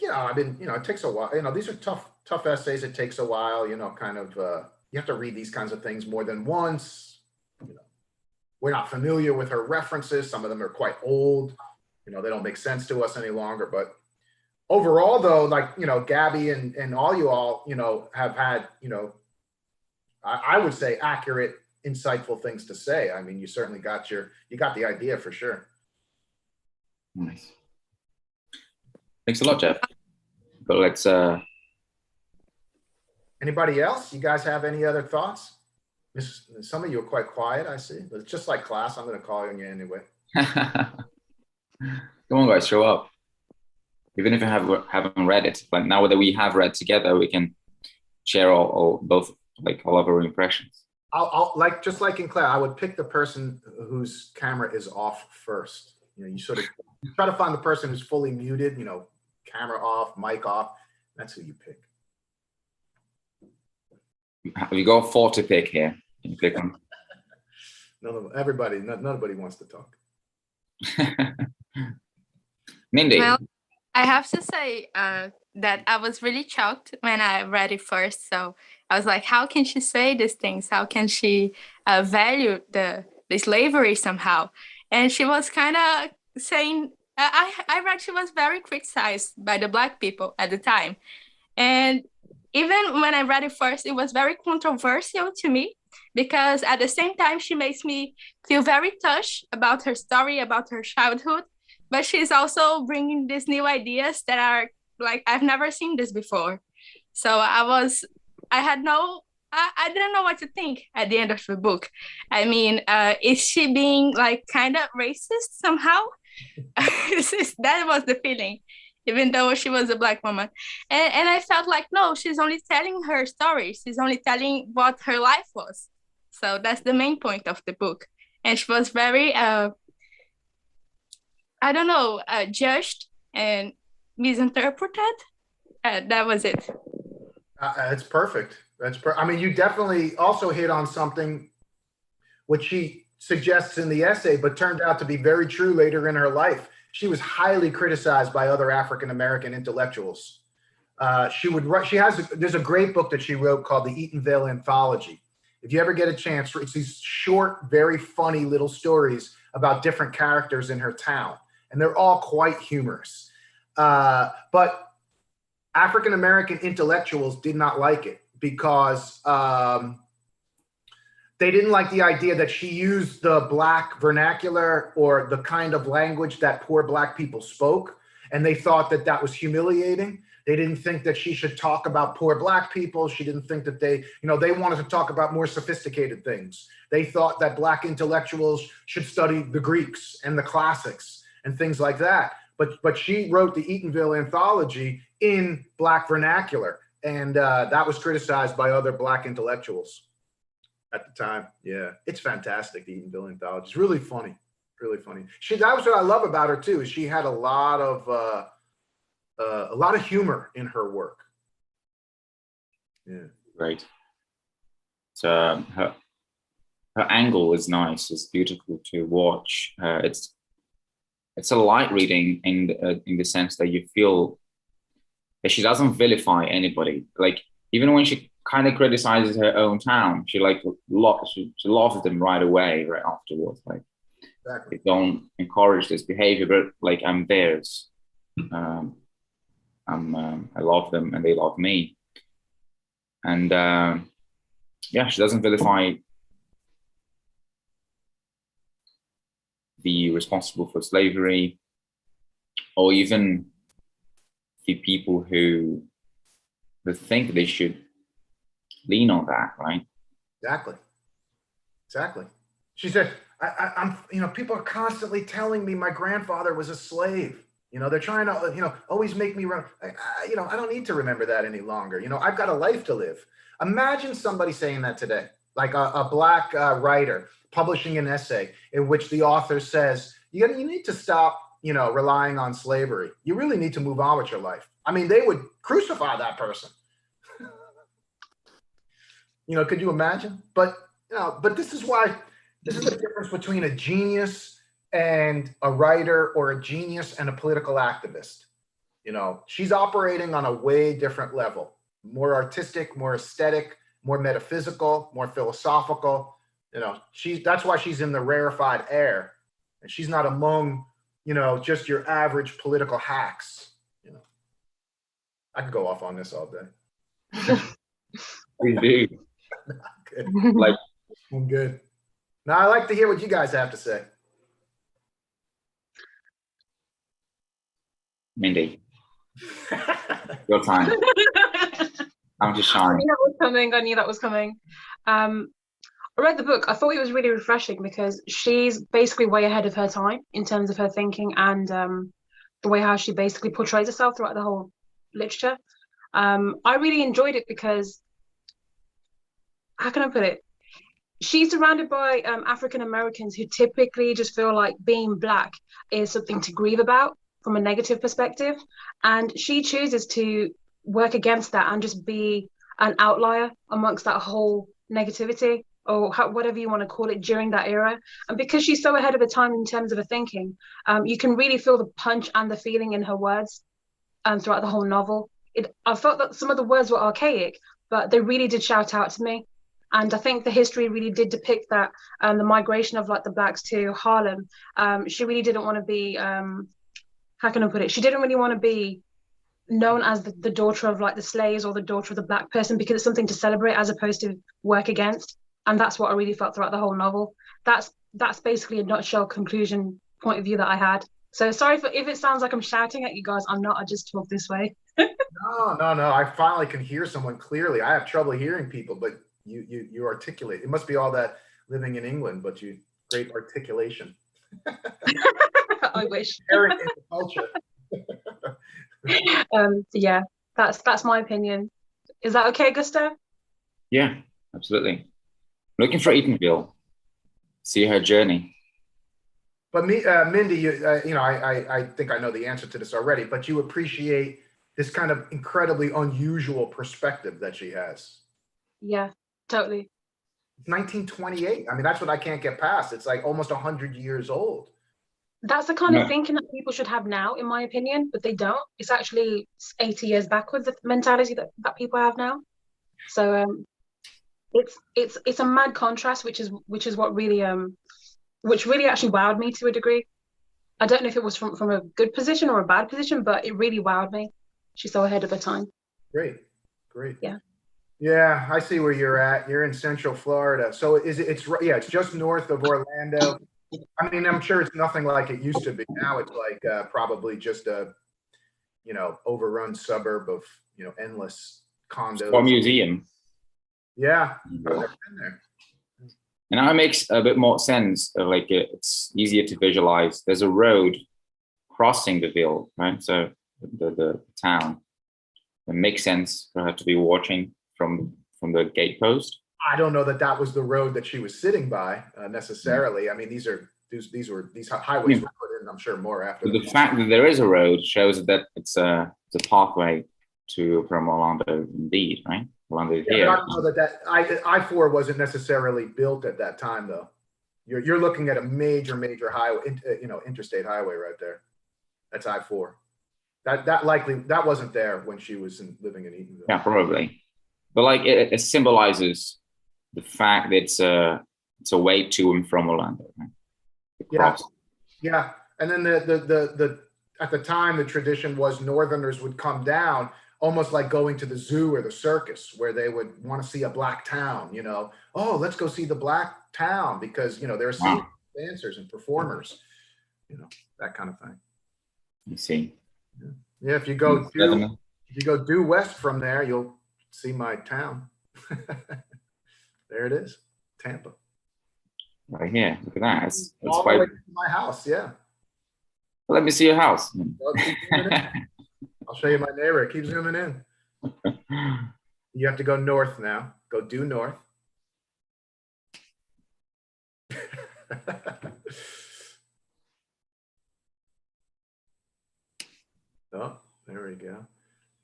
You know, I mean, you know, it takes a while. You know, these are tough essays. It takes a while. You know, kind of. You have to read these kinds of things more than once. You know, we're not familiar with her references. Some of them are quite old. You know, they don't make sense to us any longer. But overall, though, like, you know, Gabby and all you all, you know, have had, you know, I would say accurate, insightful things to say. I mean, you certainly got the idea for sure. Nice. Thanks a lot, Jeff. But let's Anybody else? You guys have any other thoughts? Some of you are quite quiet, I see. But it's just like class. I'm going to call on you anyway. Come on, guys, show up. Even if you haven't read it, but now that we have read together, we can share both all of our impressions. I'll like, just like in class, I would pick the person whose camera is off first. You know, you sort of try to find the person who's fully muted, you know, camera off, mic off. That's who you pick. We got 4 to pick here. Can you pick one? Nobody wants to talk. Mindy. Well, I have to say that I was really shocked when I read it first. So I was like, how can she say these things? How can she value the slavery somehow? And she was kind of saying, I read she was very criticized by the Black people at the time. And even when I read it first, it was very controversial to me, because at the same time, she makes me feel very touched about her story, about her childhood. But she's also bringing these new ideas that are like, I've never seen this before. So I didn't know what to think at the end of the book. I mean, is she being like kind of racist somehow? That was the feeling, even though she was a Black woman. And I felt like, no, she's only telling her story. She's only telling what her life was. So that's the main point of the book. And she was very, judged and misinterpreted. That was it. It's perfect. I mean, you definitely also hit on something which she suggests in the essay, but turned out to be very true later in her life. She was highly criticized by other African-American intellectuals. There's a great book that she wrote called the Eatonville Anthology. If you ever get a chance, it's these short, very funny little stories about different characters in her town. And they're all quite humorous. But African-American intellectuals did not like it because they didn't like the idea that she used the Black vernacular or the kind of language that poor Black people spoke. And they thought that that was humiliating. They didn't think that she should talk about poor Black people. She didn't think that they wanted to talk about more sophisticated things. They thought that Black intellectuals should study the Greeks and the classics and things like that. But she wrote the Eatonville Anthology in Black vernacular. And that was criticized by other Black intellectuals at the time. Yeah, it's fantastic, the Eatonville Anthology. It's really funny, really funny. That was what I love about her too, is she had a lot of humor in her work. Yeah. Right. So her angle is nice. It's beautiful to watch. It's a light reading in the sense that you feel that she doesn't vilify anybody. Like even when she kind of criticizes her own town, she like she loves them right away, right afterwards. Like, Exactly. they don't encourage this behavior, but like, I'm theirs. I love them and they love me. And yeah, she doesn't vilify the responsible for slavery, or even the people who think they should lean on that, right? Exactly. Exactly. She said, I'm, people are constantly telling me my grandfather was a slave. They're trying to, always make me run. I don't need to remember that any longer. I've got a life to live. Imagine somebody saying that today, like a Black writer publishing an essay in which the author says, you need to stop, relying on slavery. You really need to move on with your life. I mean, they would crucify that person. Could you imagine? But this is the difference between a genius and a writer, or a genius and a political activist. She's operating on a way different level, more artistic, more aesthetic, more metaphysical, more philosophical. That's why she's in the rarefied air, and she's not among, just your average political hacks. I could go off on this all day. We do. Like, I'm good. Now I like to hear what you guys have to say. Mindy, your time. I'm just I shy. knew that was coming. I knew that was coming. I read the book. I thought it was really refreshing because she's basically way ahead of her time in terms of her thinking and the way how she basically portrays herself throughout the whole literature. I really enjoyed it because, how can I put it? She's surrounded by African Americans who typically just feel like being Black is something to grieve about from a negative perspective. And she chooses to work against that and just be an outlier amongst that whole negativity, or whatever you want to call it, during that era. And because she's so ahead of her time in terms of her thinking, you can really feel the punch and the feeling in her words throughout the whole novel. I felt that some of the words were archaic, but they really did shout out to me. And I think the history really did depict that, the migration of like the Blacks to Harlem. She really didn't want to be, how can I put it? She didn't really want to be known as the daughter of like the slaves or the daughter of the Black person, because it's something to celebrate as opposed to work against. And that's what I really felt throughout the whole novel. That's basically a nutshell conclusion point of view that I had. So sorry if it sounds like I'm shouting at you guys. I'm not. I just talk this way. No. I finally can hear someone clearly. I have trouble hearing people, but you articulate. It must be all that living in England, but you great articulation. I wish. Inherent in the culture. Yeah, that's my opinion. Is that okay, Gustav? Yeah, absolutely. Looking for Eatonville. See her journey. But Mindy, I think I know the answer to this already, but you appreciate this kind of incredibly unusual perspective that she has. Yeah, totally. 1928. I mean, that's what I can't get past. It's like almost 100 years old. That's the kind of thinking that people should have now, in my opinion, but they don't. It's actually 80 years backwards, the mentality that people have now. So it's a mad contrast, which is what really which really actually wowed me to a degree. I don't know if it was from a good position or a bad position, but it really wowed me. She's so ahead of her time. Great. Yeah, I see where you're at. You're in Central Florida. So it's just north of Orlando. I mean, I'm sure it's nothing like it used to be. Now it's like probably just a, overrun suburb of, endless condos. Or museum. Yeah, I've never been there. And now it makes a bit more sense. Like, it's easier to visualize. There's a road crossing the Ville, right? So the town. It makes sense for her to be watching from the gatepost. I don't know that was the road that she was sitting by necessarily. I mean, these highways were put in, I'm sure, more after. The fact that there is a road shows that it's a pathway from Orlando, indeed, right? Orlando here. I don't know that I-4 wasn't necessarily built at that time, though. You're looking at a major highway, interstate highway right there. That's I-4. That likely wasn't there when she was living in Eatonville. Yeah, probably. but like it symbolizes the fact that it's a way to and from Orlando. Right? The cross. Yeah. And then the at the time, the tradition was Northerners would come down, almost like going to the zoo or the circus, where they would want to see a black town, you know. Oh, let's go see the black town because, you know, there are dancers and performers, you know, that kind of thing. You see. Yeah, if you go due west from there, you'll see my town. There it is, Tampa. Right here. Look at that. That's all the way to my house. Yeah. Let me see your house. I'll show you my neighbor. Keep zooming in. You have to go north now. Go due north. Oh, there we go.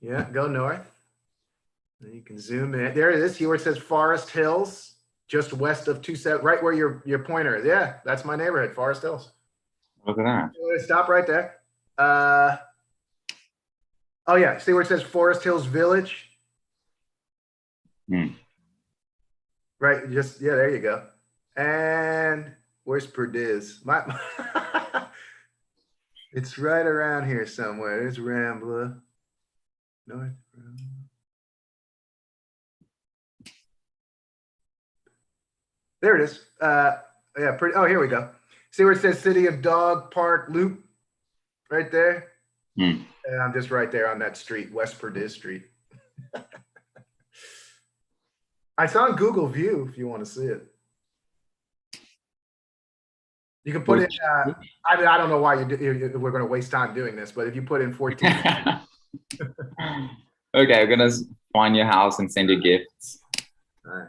Yeah, go north. And you can zoom in. There it is. See where it says Forest Hills, just west of 27, right where your pointer is. Yeah, that's my neighborhood, Forest Hills. Look at that. Stop right there. Oh yeah, see where it says Forest Hills Village? Right, just, yeah, there you go. And where's Perdiz? It's right around here somewhere. There's Rambla. North Rambla. There it is. Yeah, oh, here we go. See where it says City of Dog Park Loop? Right there? And I'm just right there on that street, West Perdiz Street. It's on Google View if you want to see it. You can put in, I don't know why we're going to waste time doing this, but if you put in 14. Okay, I'm going to find your house and send you gifts. All right.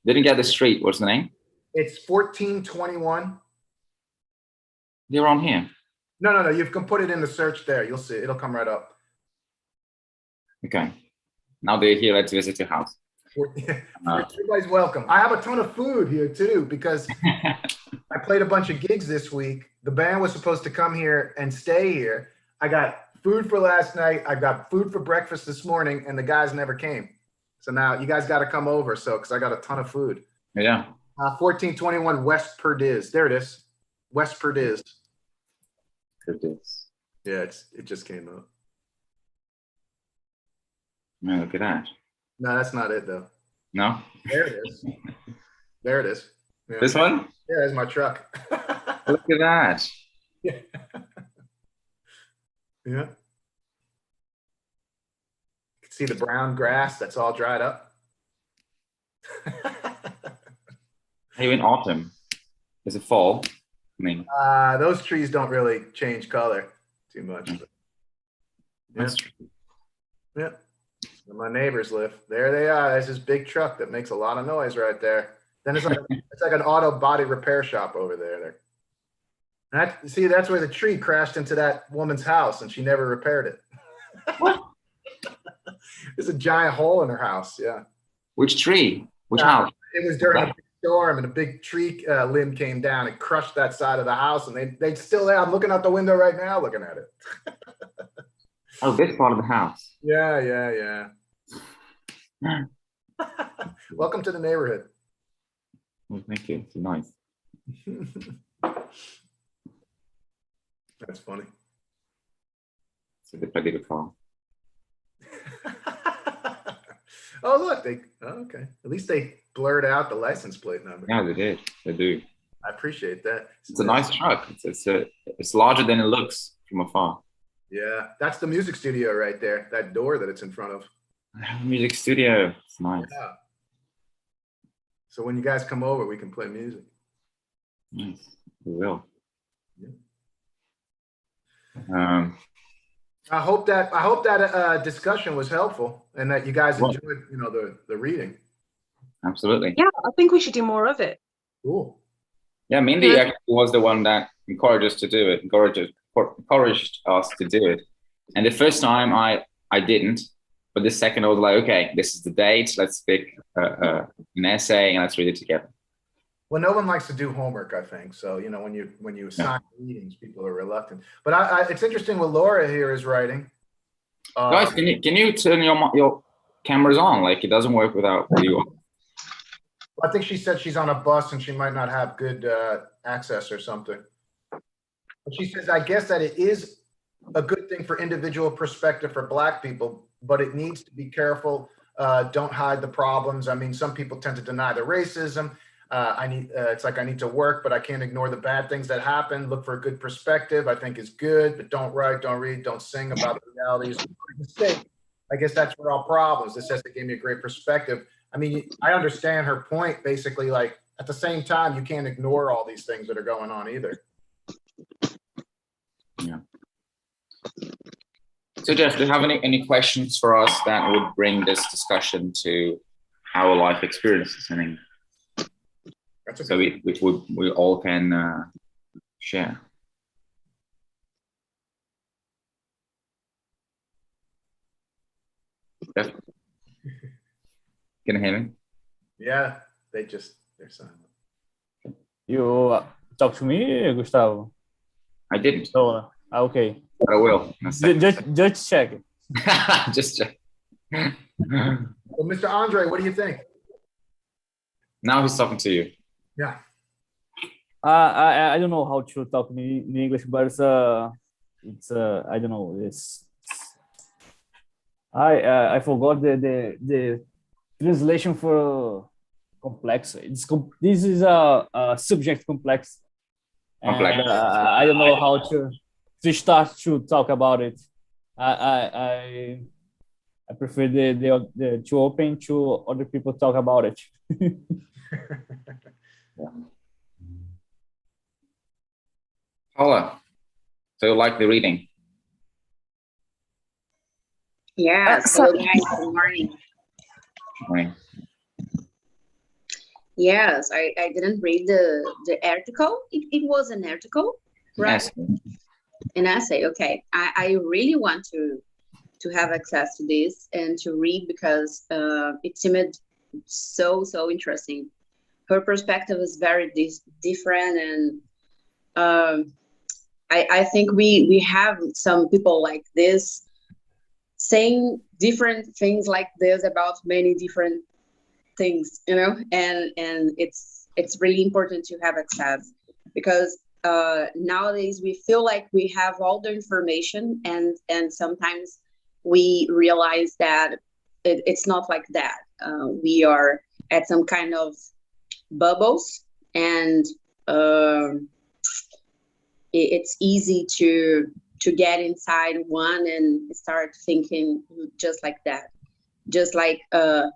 Didn't get the street. What's the name? It's 1421. You're on here. No. You can put it in the search there. You'll see. It'll come right up. Okay. Now they're here. Let's visit your house. Everybody's welcome. I have a ton of food here too because I played a bunch of gigs this week. The band was supposed to come here and stay here. I got food for last night. I got food for breakfast this morning, and the guys never came. So now you guys got to come over. So because I got a ton of food. Yeah. 1421 West Perdiz. There it is. West Perdiz. Yeah, it just came up. No, look at that. No, that's not it though. No? There it is. There it is. Yeah. This one? Yeah, there's my truck. Look at that. Yeah. Yeah. You can see the brown grass that's all dried up. Even autumn. Is it fall? I mean, those trees don't really change color too much. But yeah. That's true. Yeah. Where my neighbors live. There they are. There's this big truck that makes a lot of noise right there. Then it's like an auto body repair shop over there. See, that's where the tree crashed into that woman's house and she never repaired it. There's a giant hole in her house. Yeah. Which tree? Which house? It was during a big storm and a big tree limb came down and crushed that side of the house. And they still there. I'm looking out the window right now looking at it. Oh, this part of the house. Yeah. Welcome to the neighborhood. Well, thank you. It's nice. That's funny. So they played it far. Oh, look, okay. At least they blurred out the license plate number. Yeah, they did. They do. I appreciate that. It's a nice truck. It's larger than it looks from afar. Yeah, that's the music studio right there. That door that it's in front of. Music studio. It's nice. Yeah. So when you guys come over, we can play music. Nice. We will. Yeah. I hope that discussion was helpful and that you guys enjoyed, the reading. Absolutely. Yeah, I think we should do more of it. Cool. Yeah, Mindy actually was the one that encouraged us to do it. Encouraged us to do it. And the first time I didn't, but the second I was like, okay, this is the date. Let's pick an essay and let's read it together. Well, no one likes to do homework, I think. So, when you assign readings, people are reluctant. But it's interesting what Laura here is writing. Guys, can you turn your camera's on. Like, it doesn't work without video. I think she said she's on a bus and she might not have good access or something. But she says, I guess that it is a good thing for individual perspective for Black people, but it needs to be careful. Don't hide the problems. I mean, some people tend to deny the racism. It's like I need to work, but I can't ignore the bad things that happen. Look for a good perspective, I think is good, but don't write, don't read, don't sing about the realities of the mistake. I guess that's where all problems. This says it gave me a great perspective. I mean, I understand her point, basically, like at the same time, you can't ignore all these things that are going on either. Yeah. So Jeff, do you have any questions for us that would bring this discussion to our life experiences? I mean, so we all can share. Jeff? Can you hear me? Yeah, they're silent. You talk to me, Gustavo? I didn't. So, okay. But I will. Just check it. Just check. Well, Mr. Andre, what do you think? Now he's talking to you. Yeah. I don't know how to talk in English, but it's I don't know. I forgot the translation for complex. This is a subject complex. Complex. And, I don't know how to start to talk about it. I prefer the to open to other people talk about it. Yeah. Paula, so you like the reading? Yes. So- Hello, guys. Good morning. Right. Yes, I didn't read the article. It was an article, right? Yes. An essay. Okay. I really want to have access to this and to read because it seemed so interesting. Her perspective is very different, and I think we have some people like this saying different things like this about many different things, you know, and it's really important to have access because nowadays we feel like we have all the information, and sometimes we realize that it's not like that. We are at some kind of bubbles, and it's easy to get inside one and start thinking just like that, just like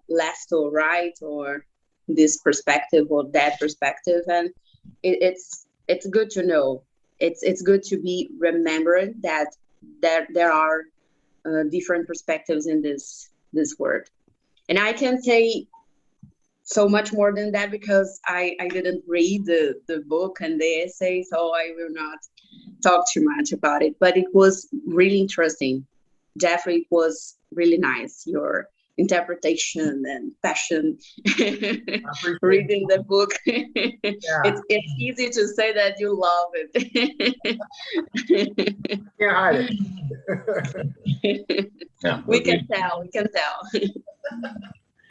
left or right, or this perspective or that perspective. And it's good to know. It's good to be remembered that there are different perspectives in this world. And I can say so much more than that because I didn't read the book and the essay, so I will not talk too much about it. But it was really interesting. Jeffrey, it was really nice, your interpretation and passion reading the book. Yeah. It's easy to say that you love it. Can't hide it. Yeah. We can tell.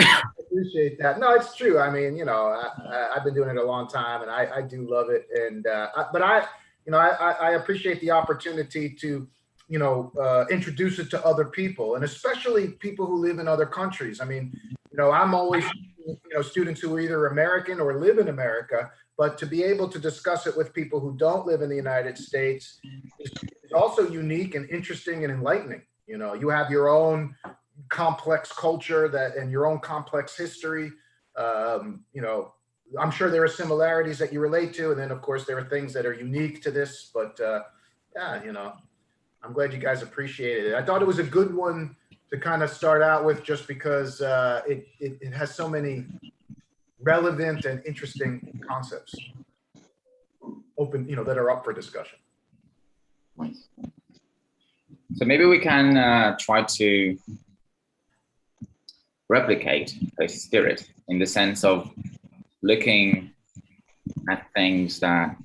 I appreciate that. No, it's true. I mean, you know, I've been doing it a long time, and I do love it. And but I appreciate the opportunity to, you know, introduce it to other people, and especially people who live in other countries. I mean, you know, I'm always, you know, students who are either American or live in America, but to be able to discuss it with people who don't live in the United States is also unique and interesting and enlightening. You know, you have your own complex culture and your own complex history. You know, I'm sure there are similarities that you relate to, and then of course there are things that are unique to this. But yeah, you know, I'm glad you guys appreciated it. I thought it was a good one to kind of start out with, just because it has so many relevant and interesting concepts open, you know, that are up for discussion. So maybe we can try to replicate the spirit in the sense of looking at things that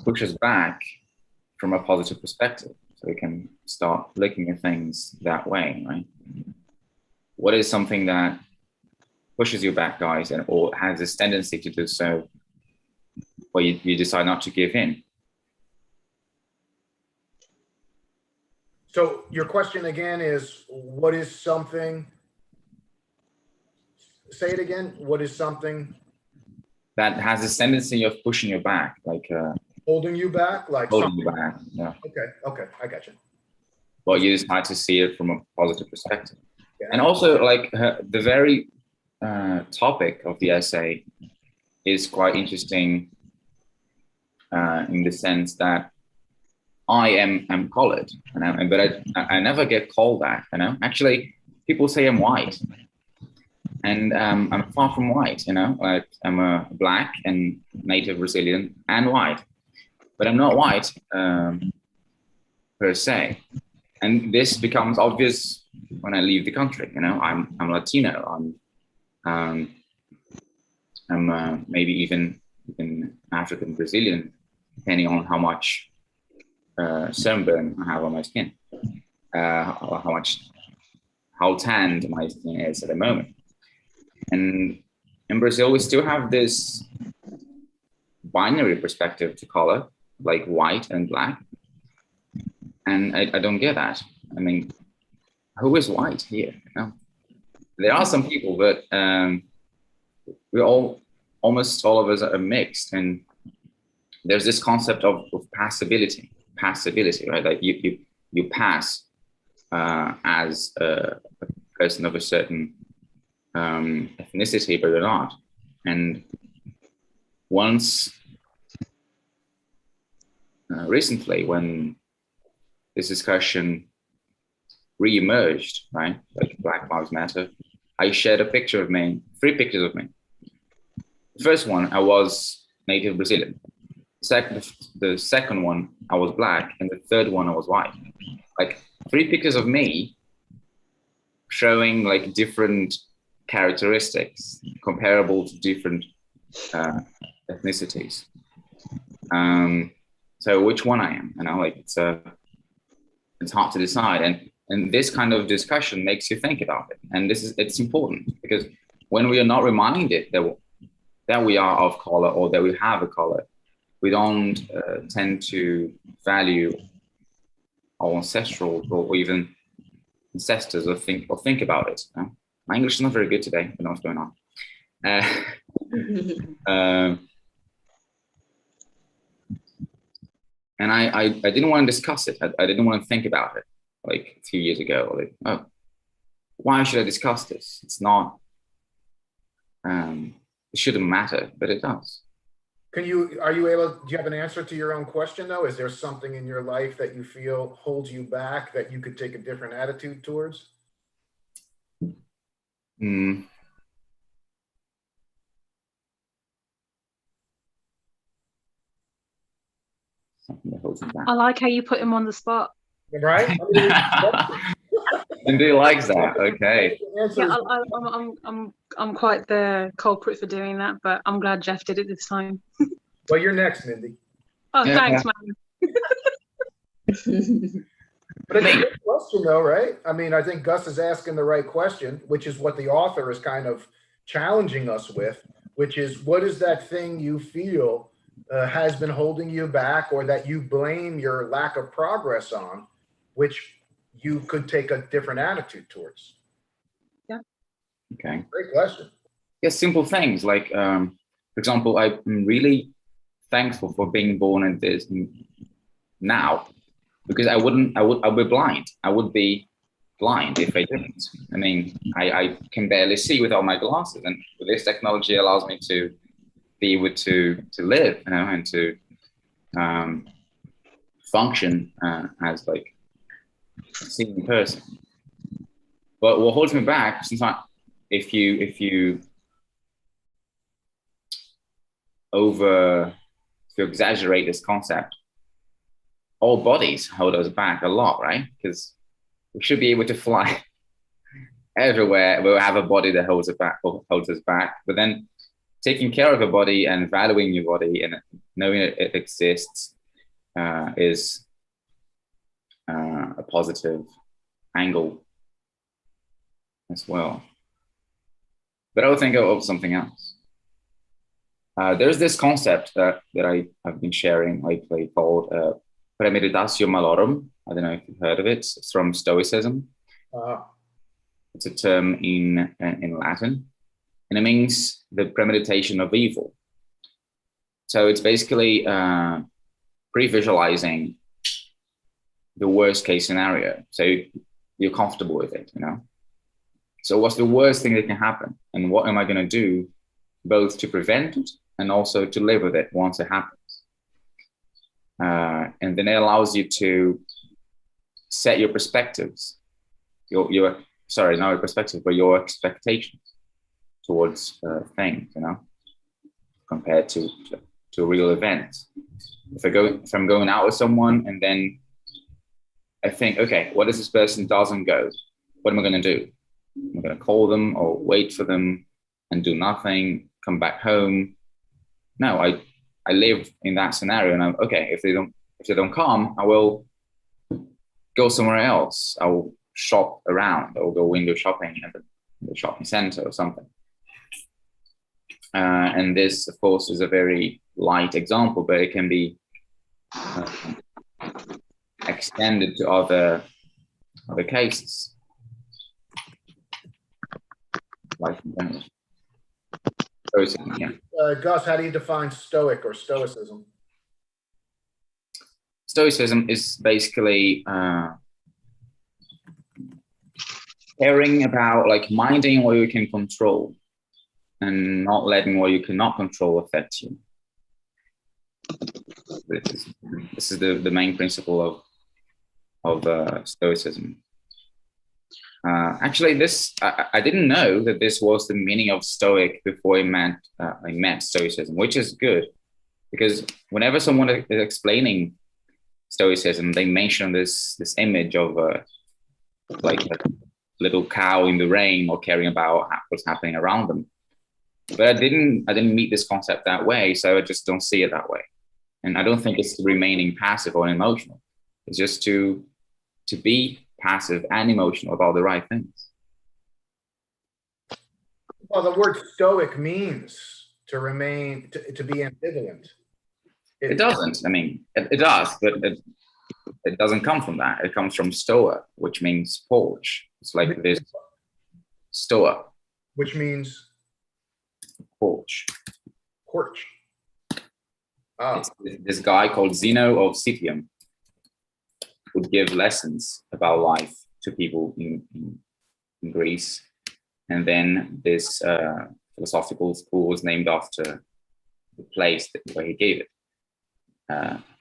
push us back from a positive perspective. So we can start looking at things that way, right? What is something that pushes you back, guys, and or has this tendency to do so, where you decide not to give in? So your question again is, what is something, say it again, what is something that has this tendency of pushing you back, like holding you back? Like holding you back, yeah. Okay, I got you. Well, you decide to see it from a positive perspective. Yeah. And also, like, the very topic of the essay is quite interesting in the sense that I am colored, you know, but I never get called that, you know. Actually, people say I'm white, and I'm far from white, you know. Like, I'm a black and native Brazilian and white, but I'm not white per se. And this becomes obvious when I leave the country, you know. I'm Latino. I'm maybe even African Brazilian, depending on how much sunburn I have on my skin, or how tanned my skin is at the moment. And in Brazil, we still have this binary perspective to color, like white and black. And I don't get that. I mean, who is white here? You know? There are some people, but almost all of us are mixed. And there's this concept of passability, right? Like you pass as a person of a certain ethnicity, but you're not. And once recently, when this discussion re-emerged, right, like Black Lives Matter, I shared a picture of me, 3 pictures of me. The first one, I was native Brazilian. The second one, I was black, and the third one, I was white. Like 3 pictures of me showing like different characteristics comparable to different ethnicities. So which one I am, you know, like it's hard to decide. And this kind of discussion makes you think about it. And it's important because when we are not reminded that we are of color or that we have a color, we don't tend to value our ancestral or even ancestors or think about it. You know? My English is not very good today. I don't know what's going on. And I didn't want to discuss it. I didn't want to think about it like a few years ago. Like, oh, why should I discuss this? It's not, it shouldn't matter, but it does. Do you have an answer to your own question though? Is there something in your life that you feel holds you back that you could take a different attitude towards? Something that holds me back. I like how you put him on the spot. Right? Indy likes that. Okay. Yeah, I'm quite the culprit for doing that, but I'm glad Jeff did it this time. Well, you're next, Mindy. Oh, Yeah. thanks, man. But it's a good question though, right? I mean, I think Gus is asking the right question, which is what the author is kind of challenging us with, which is what is that thing you feel has been holding you back or that you blame your lack of progress on, which you could take a different attitude towards? Yeah. Okay. Great question. Yeah, simple things like, for example, I'm really thankful for being born at this now, because I'd be blind. I would be blind if I didn't. I mean, I can barely see without my glasses, and this technology allows me to be able to live, you know, and to function as like a seeing person. But what holds me back sometimes, if you exaggerate this concept, all bodies hold us back a lot, right? Because we should be able to fly everywhere. We'll have a body that holds us back. But then taking care of a body and valuing your body and knowing it exists is a positive angle as well. But I would think of something else. There's this concept that I have been sharing lately called premeditatio malorum. I don't know if you've heard of it. It's from Stoicism. It's a term in Latin, and it means the premeditation of evil. So it's basically pre-visualizing the worst case scenario. So you're comfortable with it, you know? So what's the worst thing that can happen? And what am I going to do both to prevent it and also to live with it once it happens? And then it allows you to set your perspectives, your sorry, not your perspectives, but your expectations towards things, you know, compared to real events. If I'm going out with someone and then I think, okay, what if this person doesn't go? What am I going to do? I'm going to call them or wait for them and do nothing, come back home. No, I live in that scenario, and I'm okay. If they don't come, I will go somewhere else. I will shop around. I will go window shopping at the shopping center or something. And this, of course, is a very light example, but it can be extended to other cases. Life in general. Stoicism, yeah. Gus, how do you define stoic or stoicism? Stoicism is basically caring about, like, minding what you can control and not letting what you cannot control affect you. This is the main principle of Stoicism. Actually, I didn't know that this was the meaning of Stoic before I met Stoicism, which is good, because whenever someone is explaining Stoicism, they mention this image of like a little cow in the rain or caring about what's happening around them. But I didn't meet this concept that way, so I just don't see it that way. And I don't think it's remaining passive or emotional. It's just to be passive and emotional about the right things. Well, the word stoic means to remain, to be ambivalent. It doesn't. I mean, it does, but it doesn't come from that. It comes from stoa, which means porch. It's like this stoa, which means porch. Porch. Oh. It's this guy called Zeno of Citium would give lessons about life to people in Greece. And then this philosophical school was named after the place where he gave it,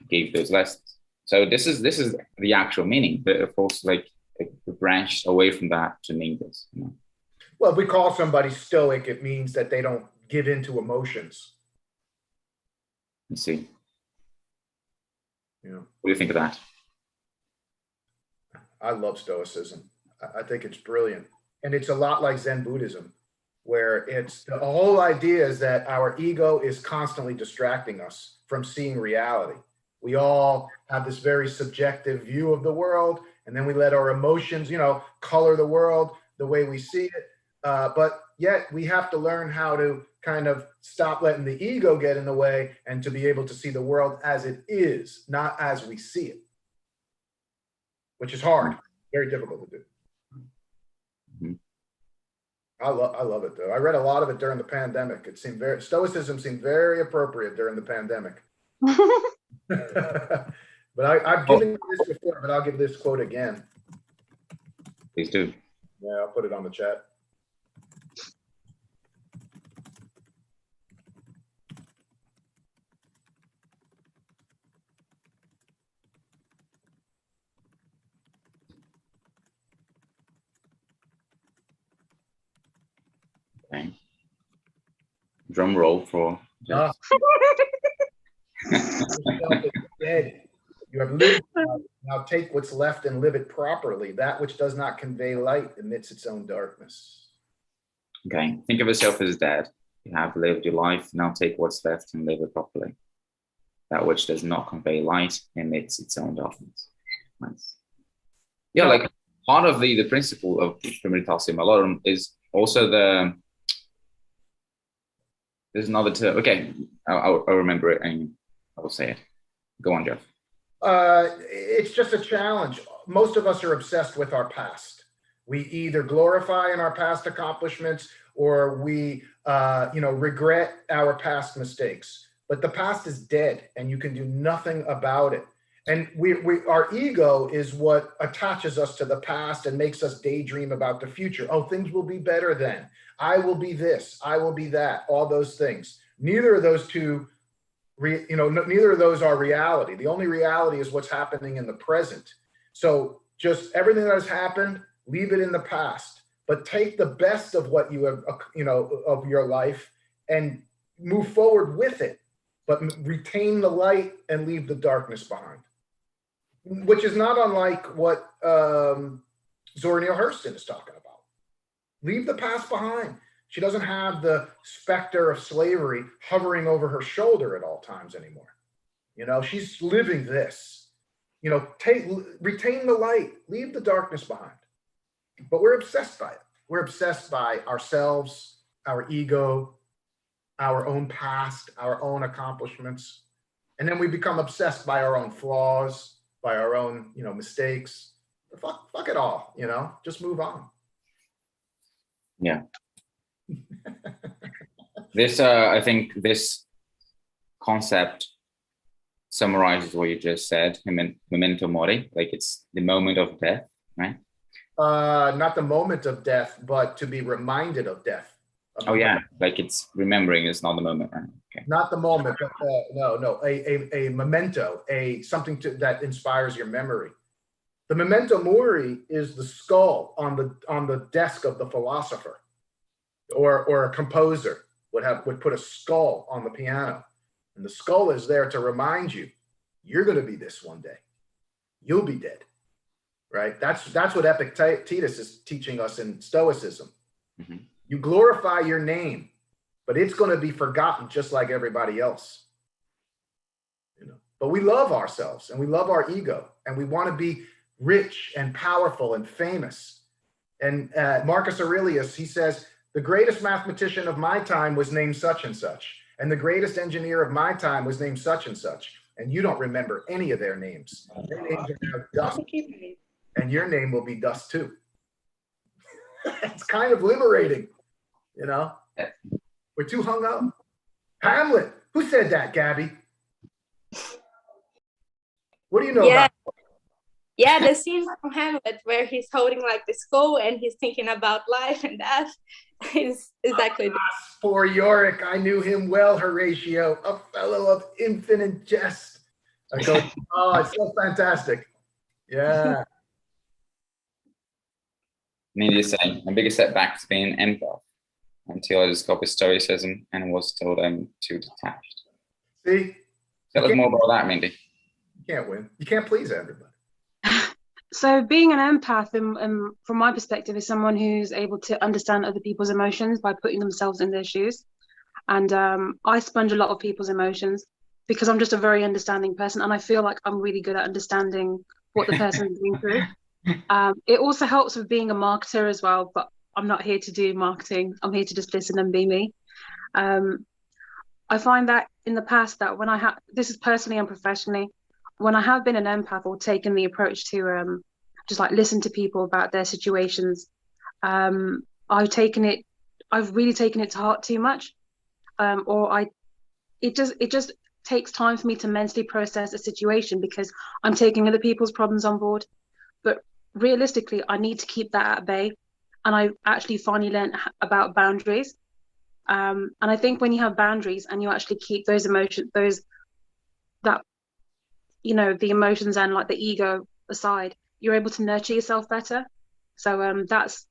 gave those lessons. So this is the actual meaning, but of course, like, it branched away from that to mean this. You know? Well, if we call somebody stoic, it means that they don't give into emotions. You see. Yeah. What do you think of that? I love Stoicism. I think it's brilliant. And it's a lot like Zen Buddhism, where it's the whole idea is that our ego is constantly distracting us from seeing reality. We all have this very subjective view of the world, and then we let our emotions, you know, color the world the way we see it. But yet we have to learn how to kind of stop letting the ego get in the way and to be able to see the world as it is, not as we see it. Which is hard, very difficult to do. Mm-hmm. I love it though. I read a lot of it during the pandemic. It seemed Stoicism seemed very appropriate during the pandemic. But I've given you this before, but I'll give this quote again. Please do. Yeah, I'll put it on the chat. Okay. Drum roll for Jeff. Dead. You have lived. Now take what's left and live it properly. That which does not convey light emits its own darkness. Okay. Think of yourself as dead. You have lived your life. Now take what's left and live it properly. That which does not convey light emits its own darkness. Nice. Yeah, like part of the principle of premeditatio malorum is also there's another term. Okay, I'll remember it and I will say it. Go on, Jeff. It's just a challenge. Most of us are obsessed with our past. We either glorify in our past accomplishments or we, regret our past mistakes. But the past is dead and you can do nothing about it. And our ego is what attaches us to the past and makes us daydream about the future. Oh, things will be better then. I will be this, I will be that, all those things. Neither of those two, neither of those are reality. The only reality is what's happening in the present. So just everything that has happened, leave it in the past, but take the best of what you have, of your life and move forward with it, but retain the light and leave the darkness behind. Which is not unlike what Zora Neale Hurston is talking about. Leave the past behind. She doesn't have the specter of slavery hovering over her shoulder at all times anymore. She's living this. Retain the light, leave the darkness behind. But we're obsessed by it. We're obsessed by ourselves, our ego, our own past, our own accomplishments. And then we become obsessed by our own flaws, by our own, mistakes. Fuck it all, just move on. Yeah. I think this concept summarizes what you just said, memento mori, like it's the moment of death, right? Not the moment of death, but to be reminded of death. Oh yeah, like it's remembering is not the moment, right? Okay. Not the moment, but a memento, something that inspires your memory. The memento mori is the skull on the desk of the philosopher, or a composer would put a skull on the piano, and the skull is there to remind you, you're going to be this one day. You'll be dead, right? That's what Epictetus is teaching us in Stoicism. Mm-hmm. You glorify your name, but it's going to be forgotten just like everybody else. But we love ourselves and we love our ego and we want to be rich and powerful and famous. And Marcus Aurelius, he says, the greatest mathematician of my time was named such and such, and the greatest engineer of my time was named such and such. And you don't remember any of their names. Their names are now dust, and your name will be dust too. It's kind of liberating, We're too hung up. Hamlet, who said that, Gabby? What do you know about? Yeah, the scene from Hamlet where he's holding like the skull and he's thinking about life and death is exactly. Poor Yorick, I knew him well, Horatio, a fellow of infinite jest. I go, oh, it's so fantastic. Yeah. Needless to say, my biggest setback has been empath until I discovered stoicism and was told I'm too detached. See? Tell us more about that, Mindy. You can't win. You can't please everybody. So being an empath, from my perspective, is someone who's able to understand other people's emotions by putting themselves in their shoes. And I sponge a lot of people's emotions because I'm just a very understanding person. And I feel like I'm really good at understanding what the person's going through. It also helps with being a marketer as well, but I'm not here to do marketing. I'm here to just listen and be me. I find that in the past that when this is personally and professionally, when I have been an empath or taken the approach to just like listen to people about their situations, I've really taken it to heart too much, it just takes time for me to mentally process a situation because I'm taking other people's problems on board. But realistically, I need to keep that at bay, and I actually finally learned about boundaries. And I think when you have boundaries and you actually keep those emotions, the emotions and like the ego aside, you're able to nurture yourself better. So that's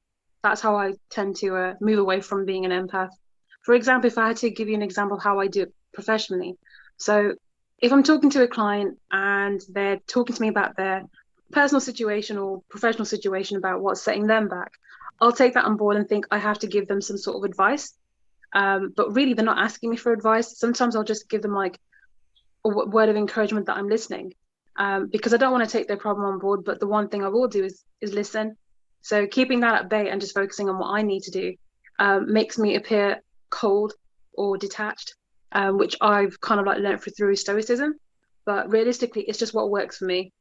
how I tend to move away from being an empath. For example, if I had to give you an example of how I do it professionally. So if I'm talking to a client and they're talking to me about their personal situation or professional situation about what's setting them back, I'll take that on board and think I have to give them some sort of advice. But really, they're not asking me for advice. Sometimes I'll just give them like a word of encouragement that I'm listening. because I don't want to take their problem on board. But the one thing I will do is listen. So keeping that at bay and just focusing on what I need to do makes me appear cold or detached, which I've kind of like learned through stoicism. But realistically, it's just what works for me,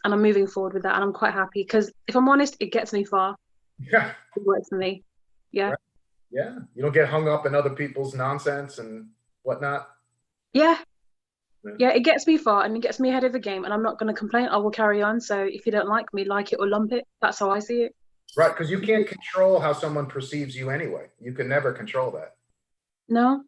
and I'm moving forward with that, and I'm quite happy because if I'm honest, it gets me far. Yeah. It works for me. Yeah. Right. Yeah. You don't get hung up in other people's nonsense and whatnot. Yeah. Yeah, it gets me far and it gets me ahead of the game, and I'm not going to complain. I will carry on. So if you don't like me, like it or lump it. That's how I see it. Right, because you can't control how someone perceives you anyway. You can never control that. No,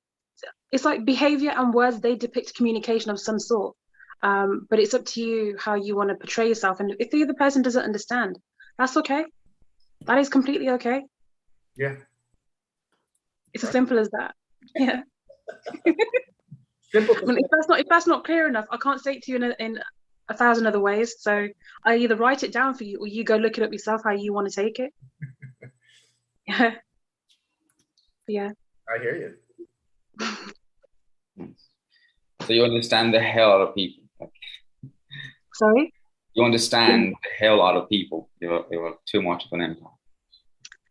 it's like behavior and words, they depict communication of some sort. But it's up to you how you want to portray yourself. And if the other person doesn't understand, that's okay. That is completely okay. Yeah. It's as simple as that. Yeah. Simple. I mean, if that's not clear enough, I can't say it to you in 1,000 other ways. So I either write it down for you or you go look it up yourself how you want to take it. Yeah. Yeah. I hear you. So you understand the hell out of people. Sorry? You understand the hell out of people. You're too much of an empath.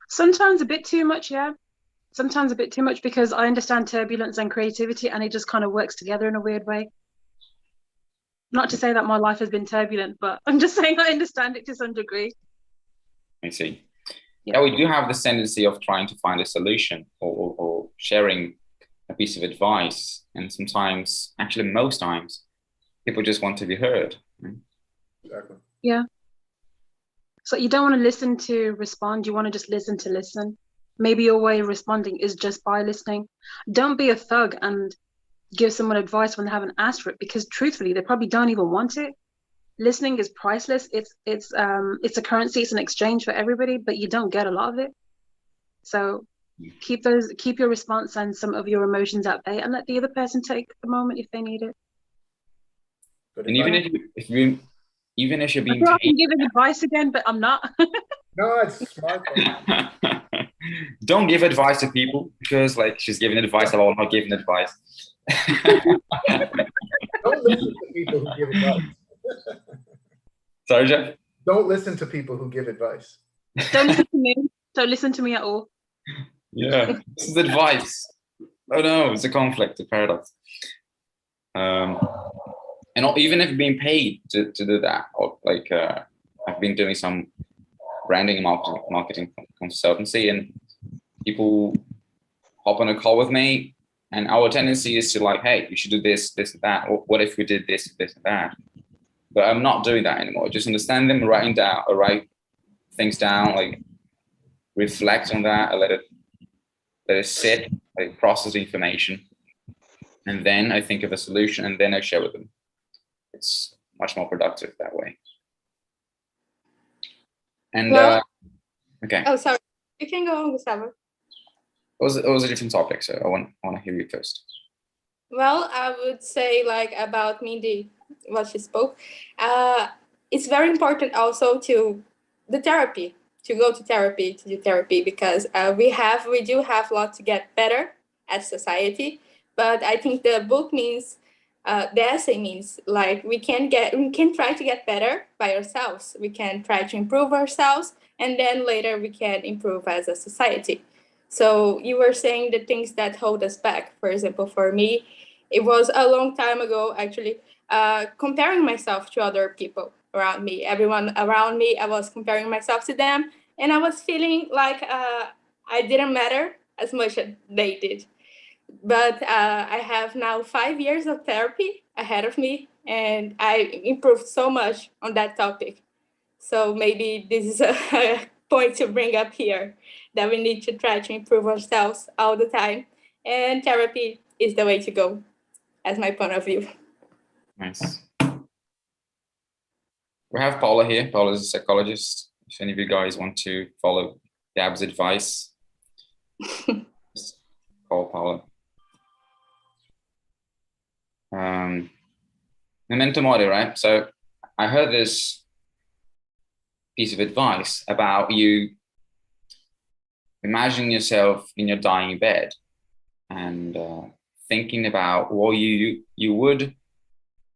Sometimes a bit too much, yeah. Sometimes a bit too much because I understand turbulence and creativity, and it just kind of works together in a weird way. Not to say that my life has been turbulent, but I'm just saying I understand it to some degree. I see. Yeah, we do have this tendency of trying to find a solution or sharing a piece of advice. And sometimes, actually most times, people just want to be heard. Exactly. Yeah. So you don't want to listen to respond. You want to just listen to listen. Maybe your way of responding is just by listening. Don't be a thug and give someone advice when they haven't asked for it, because truthfully, they probably don't even want it. Listening is priceless. It's a currency. It's an exchange for everybody, but you don't get a lot of it. So keep your response and some of your emotions at bay, and let the other person take the moment if they need it. And even if you're being I can give advice again, but I'm not. No, it's smart. Don't give advice to people because, like, she's giving advice about not giving advice. Don't listen to people who give advice. Sorry, Jeff? Don't listen to people who give advice. Don't listen to me. Don't listen to me at all. Yeah, this is advice. Oh no, it's a conflict, a paradox. And even if being paid to do that, or like I've been doing some branding and marketing consultancy, and people hop on a call with me, and our tendency is to like, hey, you should do this, this, and that. Or what if we did this, this, and that? But I'm not doing that anymore. Just understand them, write things down, like reflect on that, let it sit, like process the information, and then I think of a solution, and then I share with them. It's much more productive that way. And okay. Oh, sorry. You can go on, Gustavo. It was a different topic, so I want to hear you first. Well, I would say like about Mindy, what she spoke. It's very important also to go to therapy, because we do have a lot to get better as society. But I think the book means, the essay means like we can try to get better by ourselves. We can try to improve ourselves, and then later we can improve as a society. So you were saying the things that hold us back. For example, for me, it was a long time ago, actually, comparing myself to other people around me. Everyone around me, I was comparing myself to them, and I was feeling like I didn't matter as much as they did. But I have now 5 years of therapy ahead of me, and I improved so much on that topic. So maybe this is a point to bring up here, that we need to try to improve ourselves all the time. And therapy is the way to go, as my point of view. Nice. We have Paula here. Paula is a psychologist. If any of you guys want to follow Gab's advice, just call Paula. Memento mori, right? So I heard this piece of advice about you imagining yourself in your dying bed and thinking about what you would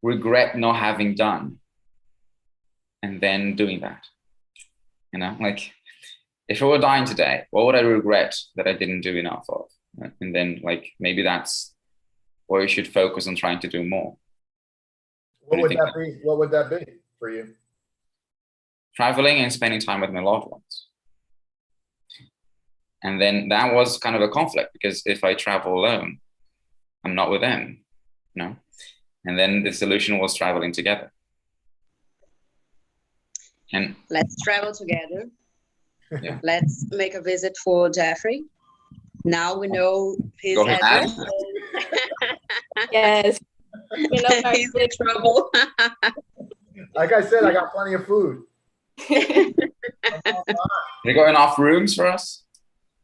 regret not having done and then doing that. You know, like if I were dying today, what would I regret that I didn't do enough of? And then like maybe that's where you should focus on trying to do more. What would that be? What would that be for you? Traveling and spending time with my loved ones. And then that was kind of a conflict, because if I travel alone, I'm not with them, you know? And then the solution was traveling together. And let's travel together. Yeah. Let's make a visit for Jeffrey. Now we know his Go ahead. address. Yes. You know, He's in trouble. Like I said, I got plenty of food. They got enough rooms for us?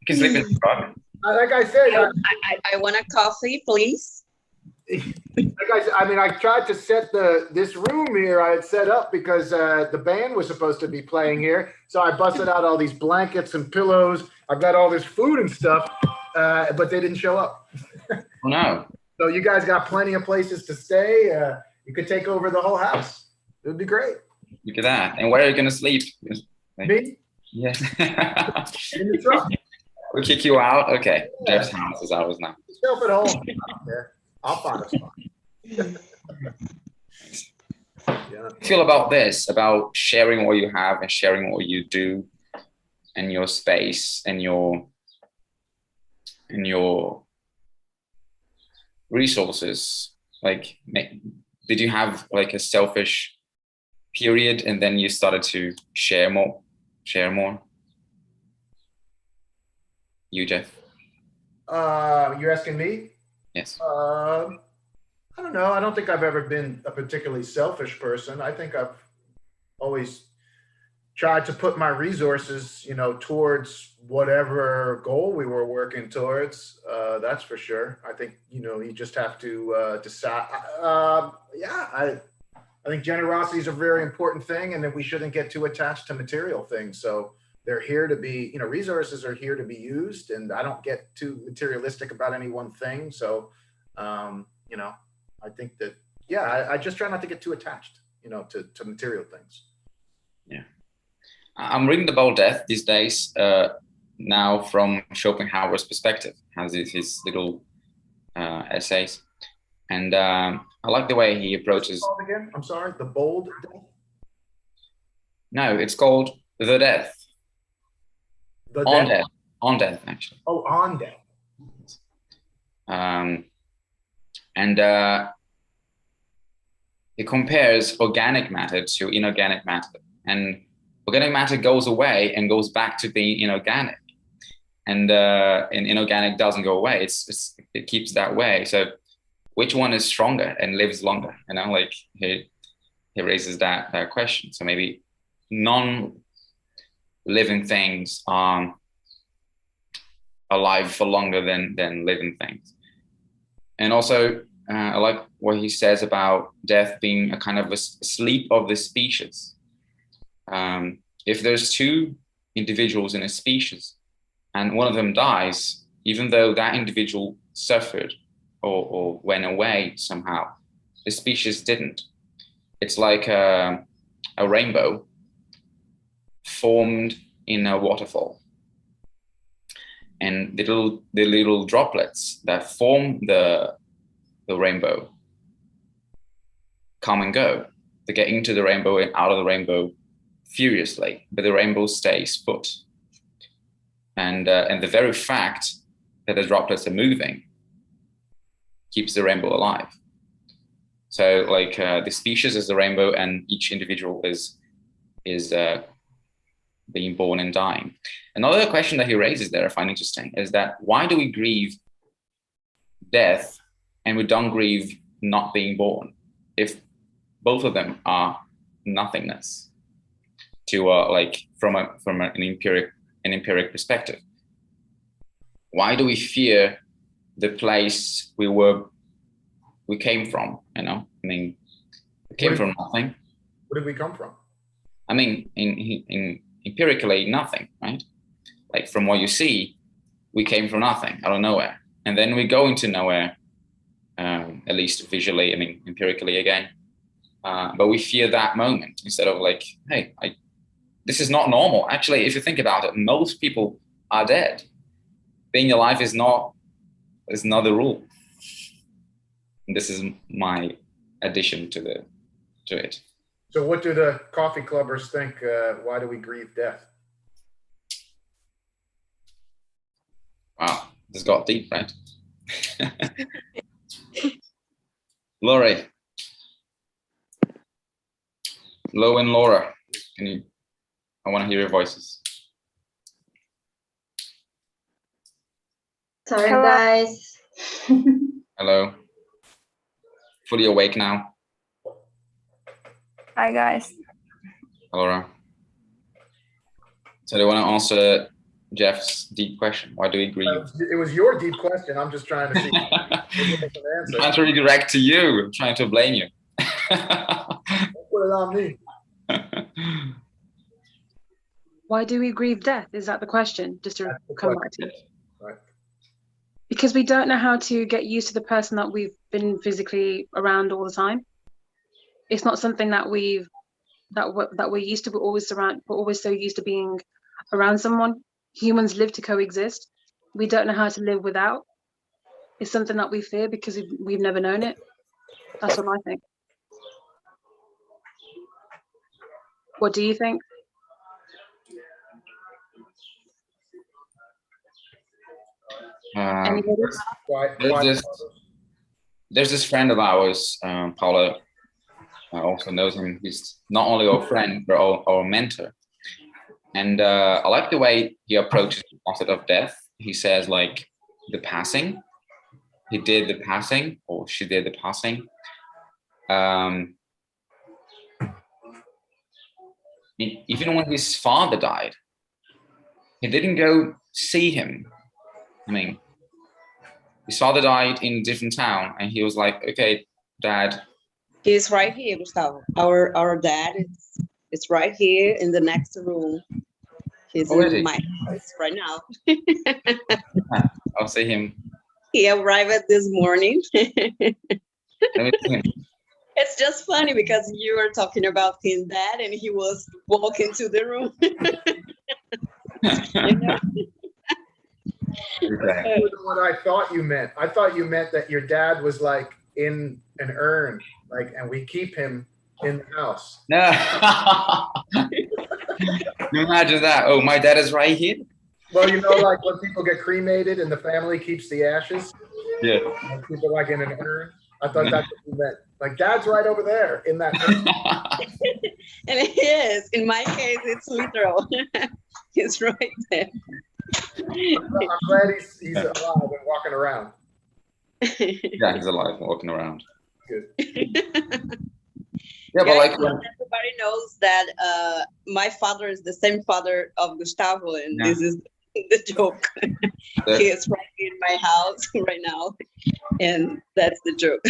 You can sleep in the truck. Like I said, I want a coffee, please. like I said, I mean, I tried to set this room here. I had set up because the band was supposed to be playing here. So I busted out all these blankets and pillows. I've got all this food and stuff, but they didn't show up. Oh, no. So you guys got plenty of places to stay. You could take over the whole house. It would be great. Look at that. And where are you going to sleep? Me? Yeah. In the truck. We'll kick you out? Okay. Yeah. Jeff's house is ours now. Yourself at home. Yeah. I'll find a spot. Yeah. Feel about this, about sharing what you have and sharing what you do and your space and your resources. Like, did you have like a selfish period and then you started to share more? You, Jeff? You're asking me? Yes. I don't know. I don't think I've ever been a particularly selfish person. I think I've always tried to put my resources, towards whatever goal we were working towards. That's for sure. I think, you just have to decide. I think generosity is a very important thing, and that we shouldn't get too attached to material things. So they're here to be, resources are here to be used, and I don't get too materialistic about any one thing. So, I think that, I just try not to get too attached, to material things. Yeah. I'm reading about death these days now from Schopenhauer's perspective, has his little essays. And I like the way he approaches. What's it called again? I'm sorry, The Bold Death? No, it's called The Death. On Death, actually. Oh, On Death. And it compares organic matter to inorganic matter. And organic matter goes away and goes back to being inorganic. And inorganic doesn't go away. It keeps that way. So which one is stronger and lives longer? Like he raises that question. So maybe non-living things are alive for longer than living things. And also, I like what he says about death being a kind of a sleep of the species. If there's two individuals in a species and one of them dies, even though that individual suffered or went away somehow, the species didn't. It's like a rainbow formed in a waterfall. And the little droplets that form the rainbow come and go. They get into the rainbow and out of the rainbow furiously, but the rainbow stays put. And the very fact that the droplets are moving keeps the rainbow alive. So like the species is the rainbow, and each individual is being born and dying. Another question that he raises there I find interesting is that why do we grieve death and we don't grieve not being born, if both of them are nothingness to like from an empiric perspective? Why do we fear the place we came from? We came from nothing. Where did we come from? In empirically nothing, right? Like from what you see, we came from nothing, out of nowhere, and then we go into nowhere. At least visually, empirically again. but we fear that moment instead of like, hey, this is not normal. Actually, if you think about it, most people are dead. Being alive is not the rule. And this is my addition to it. So what do the coffee clubbers think? Why do we grieve death? Wow, this got deep, right? Laurie. Lo and Laura, I want to hear your voices. Sorry, Hello. guys. Hello. Fully awake now. Hi, guys. Laura. So they want to answer Jeff's deep question. Why do we grieve? It was your deep question. I'm just trying to see. I'm trying to redirect to you. I'm trying to blame you. Don't put it on me. Why do we grieve death? Is that the question? Just to come back to. Right. Because we don't know how to get used to the person that we've been physically around all the time. It's not something that we're used to. We're always so used to being around someone. Humans live to coexist. We don't know how to live without. It's something that we fear because we've never known it. That's what I think. What do you think? Anybody? There's this friend of ours, Paula, also knows him. He's not only our friend, but our mentor. And I like the way he approaches the concept of death. He says, like, the passing. He did the passing, or she did the passing. Even when his father died, he didn't go see him. I mean, his father died in a different town, and he was like, okay, Dad. He's right here, Gustavo. Our dad is right here in the next room. He's in my house right now. I'll see him. He arrived this morning. Let me see him. It's just funny because you were talking about his dad and he was walking to the room. You know? Okay. What I thought you meant. I thought you meant that your dad was like in an urn, like, and we keep him in the house. No. Imagine that. Oh, my dad is right here. Well, you know, like when people get cremated and the family keeps the ashes. Yeah. And people like in an urn. I thought that's what you meant. Like, Dad's right over there in that urn. And it is. In my case, it's literal. He's right there. I'm glad he's alive and walking around. Yeah, he's alive, walking around. Good. Yeah, but like everybody knows that my father is the same father of Gustavo, and this is the joke. He is right in my house right now, and that's the joke.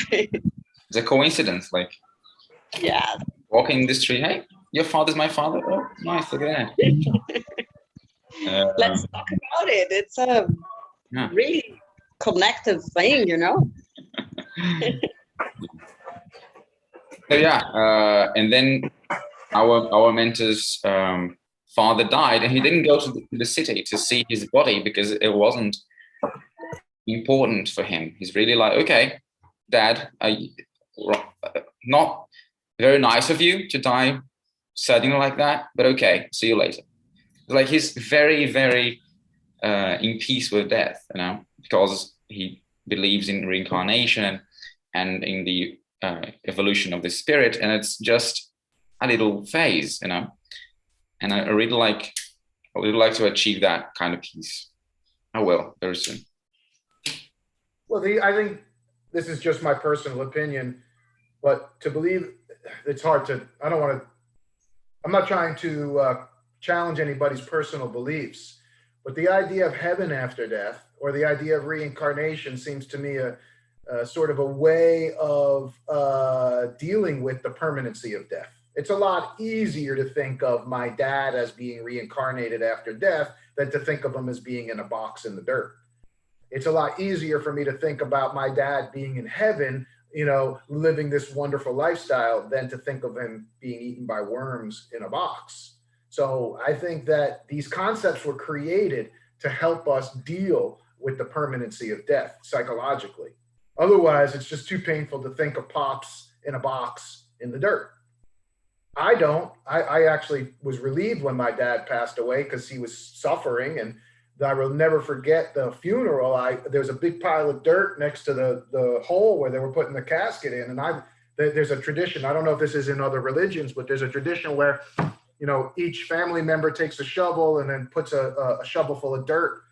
it's a coincidence, like yeah. Walking in the street, hey, your father's my father. Oh, nice, look at that. Let's talk about it. It's a really connected thing, you know. So yeah, and then our mentor's father died, and he didn't go to the city to see his body because it wasn't important for him. He's really like, okay, Dad, not very nice of you to die suddenly like that, but okay, see you later. Like he's very, very in peace with death, you know, because he believes in reincarnation and in the evolution of the spirit, and it's just a little phase, you know. And I really like to achieve that kind of peace. I will very soon. Well, I think this is just my personal opinion, but to believe it's hard to. I'm not trying to challenge anybody's personal beliefs, but the idea of heaven after death or the idea of reincarnation seems to me a sort of a way of dealing with the permanency of death. It's a lot easier to think of my dad as being reincarnated after death than to think of him as being in a box in the dirt. It's a lot easier for me to think about my dad being in heaven living this wonderful lifestyle than to think of him being eaten by worms in a box. So I think that these concepts were created to help us deal with the permanency of death psychologically. Otherwise, it's just too painful to think of Pops in a box in the dirt. I don't. I actually was relieved when my dad passed away because he was suffering, and I will never forget the funeral. There was a big pile of dirt next to the hole where they were putting the casket in, and there's a tradition. I don't know if this is in other religions, but there's a tradition where each family member takes a shovel and then puts a shovel full of dirt.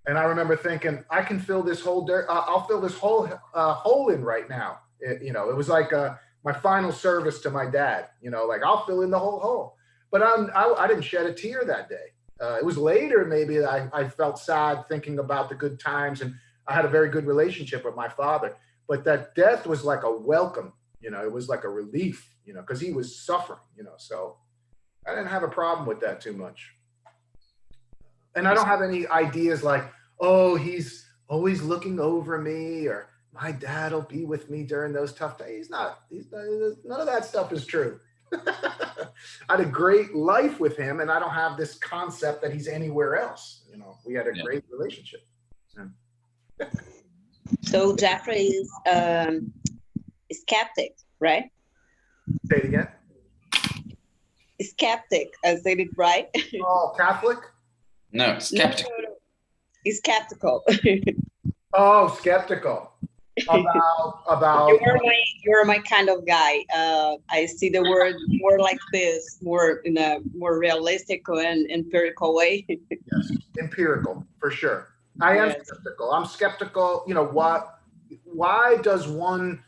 And I remember thinking, I can fill this whole dirt. I'll fill this whole hole in right now. It was like my final service to my dad. Like I'll fill in the whole hole. But I didn't shed a tear that day. It was later maybe that I felt sad thinking about the good times, and I had a very good relationship with my father. But that death was like a welcome. It was like a relief. Because he was suffering. So I didn't have a problem with that too much. And I don't have any ideas like, oh, he's always looking over me, or my dad will be with me during those tough days. He's not, none of that stuff is true. I had a great life with him, and I don't have this concept that he's anywhere else. We had a great relationship. So Jeffrey is skeptic, right? Say it again. Skeptic, I said it right. Oh, Catholic? No, skeptical. He's skeptical. Oh, skeptical. About You're my kind of guy. I see the word more like this, more in a more realistic and empirical way. Yes, empirical for sure. I am skeptical. I'm skeptical. Why does one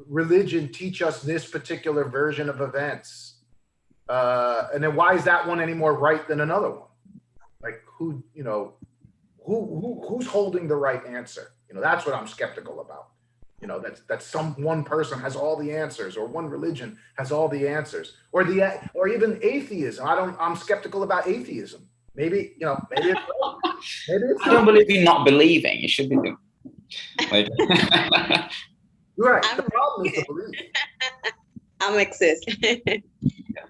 religion teach us this particular version of events? And then why is that one any more right than another one? Like who's holding the right answer? That's what I'm skeptical about. That some one person has all the answers, or one religion has all the answers, or even atheism. I'm skeptical about atheism. Maybe maybe it's wrong. Maybe it's I don't believe in not believing. It should be like right. The problem is the belief. I'm exist.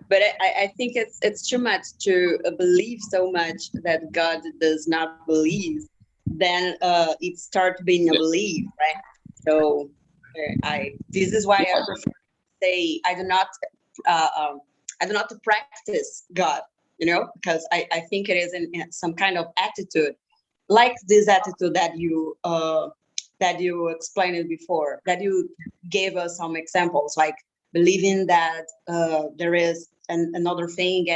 But I think it's too much to believe so much that God does not believe. Then it starts being a belief, right? So this is why I prefer to say I do not practice God, because I think it is in some kind of attitude, like this attitude that you explained before, that you gave us some examples, like believing that there is another thing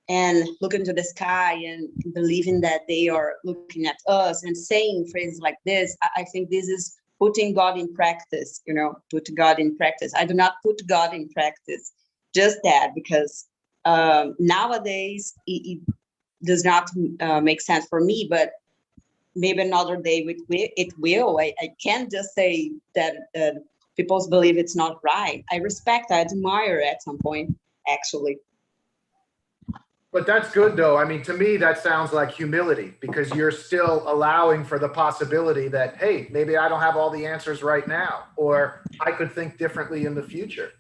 and looking to the sky and believing that they are looking at us and saying phrases like this. I think this is putting God in practice, put God in practice. I do not put God in practice, just that, because nowadays it does not make sense for me, but maybe another day it will. I can't just say that people's believe it's not right. I admire at some point, actually. But that's good, though. I mean, to me, that sounds like humility, because you're still allowing for the possibility that, hey, maybe I don't have all the answers right now, or I could think differently in the future.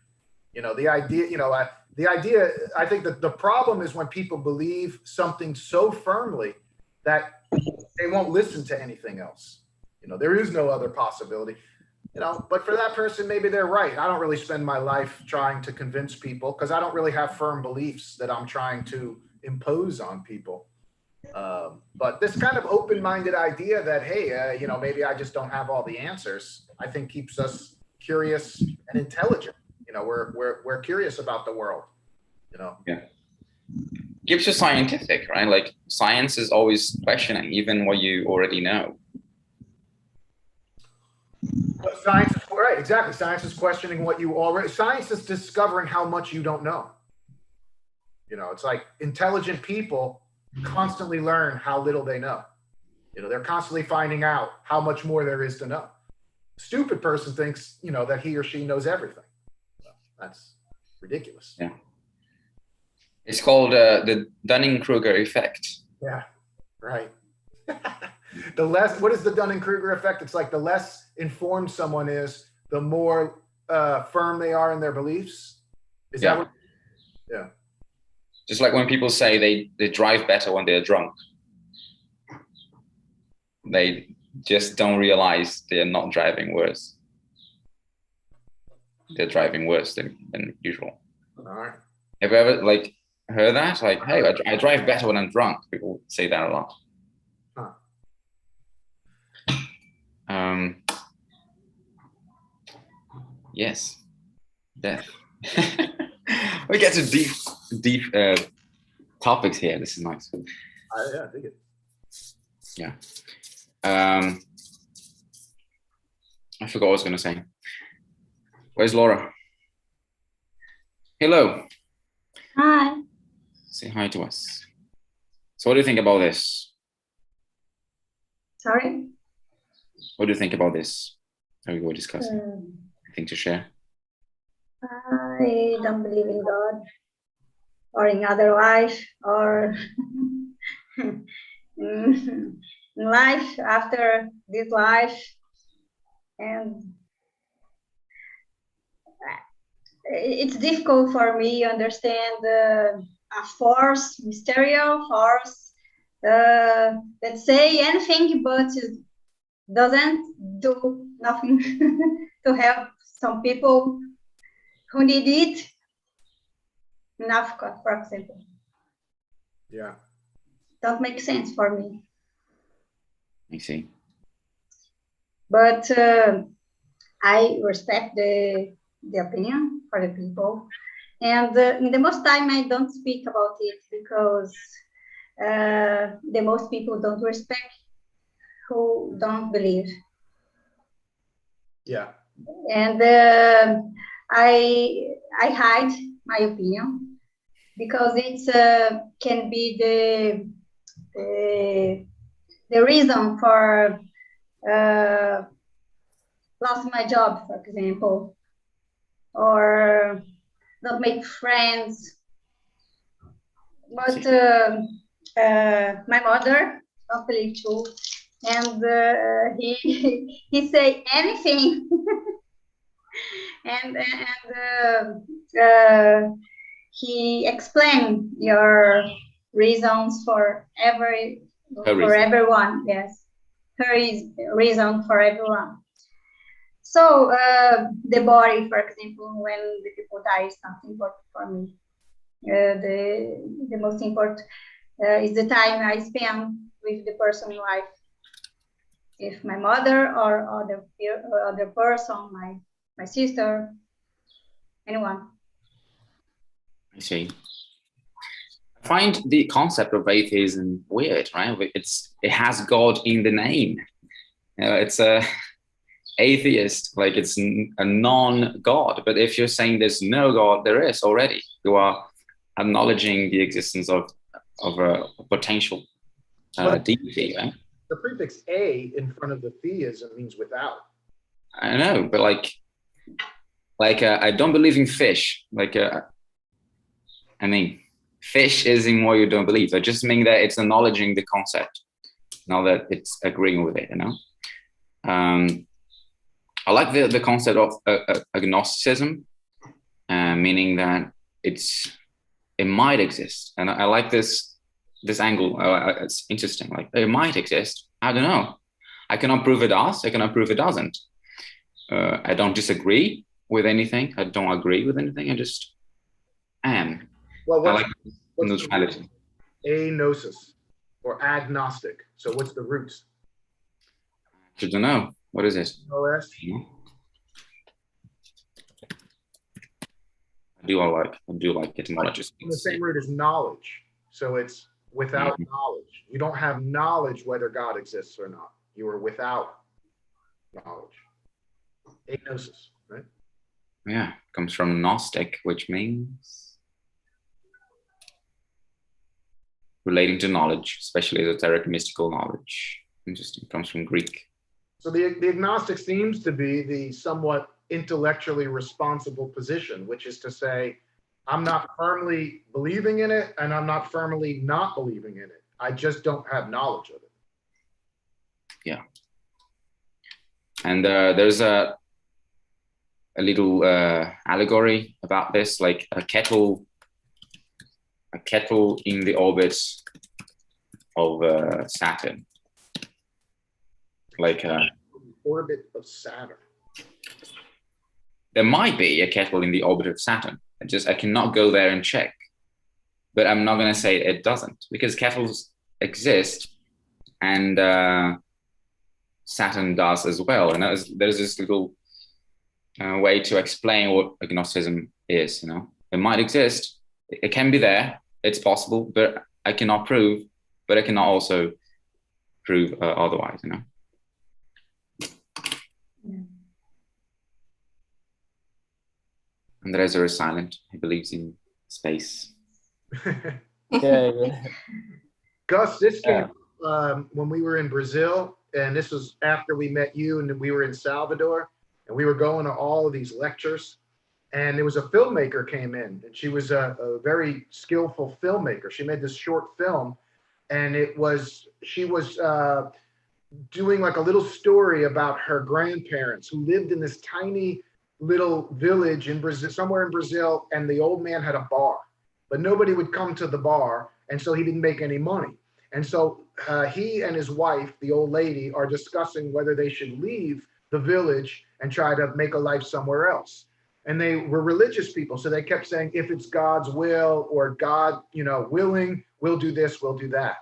The idea, I think that the problem is when people believe something so firmly that they won't listen to anything else. There is no other possibility. But for that person, maybe they're right. I don't really spend my life trying to convince people, because I don't really have firm beliefs that I'm trying to impose on people. But this kind of open-minded idea that, hey, maybe I just don't have all the answers, I think keeps us curious and intelligent. We're curious about the world. Yeah. Keeps you scientific, right? Like science is always questioning even what you already know. But science is right, exactly. Science is questioning what you already. Science is discovering how much you don't know. It's like intelligent people constantly learn how little they know. They're constantly finding out how much more there is to know. Stupid person thinks, that he or she knows everything. That's ridiculous. Yeah. It's called the Dunning-Kruger Effect. Yeah, right. What is the Dunning-Kruger effect? It's like the less informed someone is, the more firm they are in their beliefs. Is that what? Yeah. Just like when people say they drive better when they're drunk. They just don't realize they're not driving worse. They're driving worse than usual. All right. Have you ever like heard that? Like, hey, I drive better when I'm drunk. People say that a lot. Huh. Yes, death. We get to deep topics here. This is nice. Yeah, I dig it. Yeah. I forgot what I was going to say. Where's Laura? Hello. Hi. Say hi to us. So what do you think about this? Sorry? What do you think about this? How we were discussing? Anything to share? I don't believe in God or in other life or in life after this life. And it's difficult for me to understand a force, mysterious force that say anything but doesn't do nothing to help some people who need it in Africa, for example. Yeah. Don't make sense for me. I see. But I respect the opinion for the people. And in the most time, I don't speak about it because the most people don't respect who don't believe. Yeah. And I hide my opinion because it can be the reason for lost my job, for example, or not make friends. But my mother don't believe too, and he say anything, and he explained your reasons for everyone. Yes, her reason for everyone. So the body, for example, when the people die, is not important for me. The most important is the time I spend with the person in life. If my mother or other person, my sister, anyone. I see. I find the concept of atheism weird, right? It has God in the name. It's a atheist, like it's a non-God. But if you're saying there's no God, there is already. You are acknowledging the existence of a potential deity, right? The prefix "a" in front of the theism means without. I know, but like I don't believe in fish. I mean, fish is in what you don't believe. I just mean that it's acknowledging the concept, not that it's agreeing with it. You know. I like the concept of agnosticism, meaning that it might exist, and I like this angle. It's interesting. Like it might exist. I don't know. I cannot prove it does. I cannot prove it doesn't. I don't disagree with anything. I don't agree with anything. I just am. Well, I like neutrality. Agnosis or agnostic. So what's the roots? I don't know. What is it? OS? I do like etymologies. The same root as knowledge. So it's without knowledge. You don't have knowledge whether God exists or not. You are without knowledge. Agnosis, right? Yeah, comes from Gnostic, which means relating to knowledge, especially esoteric mystical knowledge. Interesting. Comes from Greek. So the agnostic seems to be the somewhat intellectually responsible position, which is to say, I'm not firmly believing in it and I'm not firmly not believing in it. I just don't have knowledge of it. Yeah. And there's a little allegory about this, like a kettle in the orbit of Saturn, like Orbit of Saturn. there might be a kettle in the orbit of Saturn. I cannot go there and check, but I'm not going to say it doesn't, because kettles exist and Saturn does as well. And there's this little way to explain what agnosticism is. It might exist, it can be there, it's possible, but I cannot prove, but I cannot also prove otherwise. Andresa is silent. He believes in space. Yeah. Gus, this came when we were in Brazil, and this was after we met you, and we were in Salvador, and we were going to all of these lectures, and there was a filmmaker came in, and she was a very skillful filmmaker. She made this short film, and she was doing like a little story about her grandparents who lived in this tiny little village in Brazil, somewhere in Brazil, and the old man had a bar, but nobody would come to the bar, and so he didn't make any money. And so he and his wife, the old lady, are discussing whether they should leave the village and try to make a life somewhere else. And they were religious people, so they kept saying, if it's God's will or God, willing, we'll do this, we'll do that.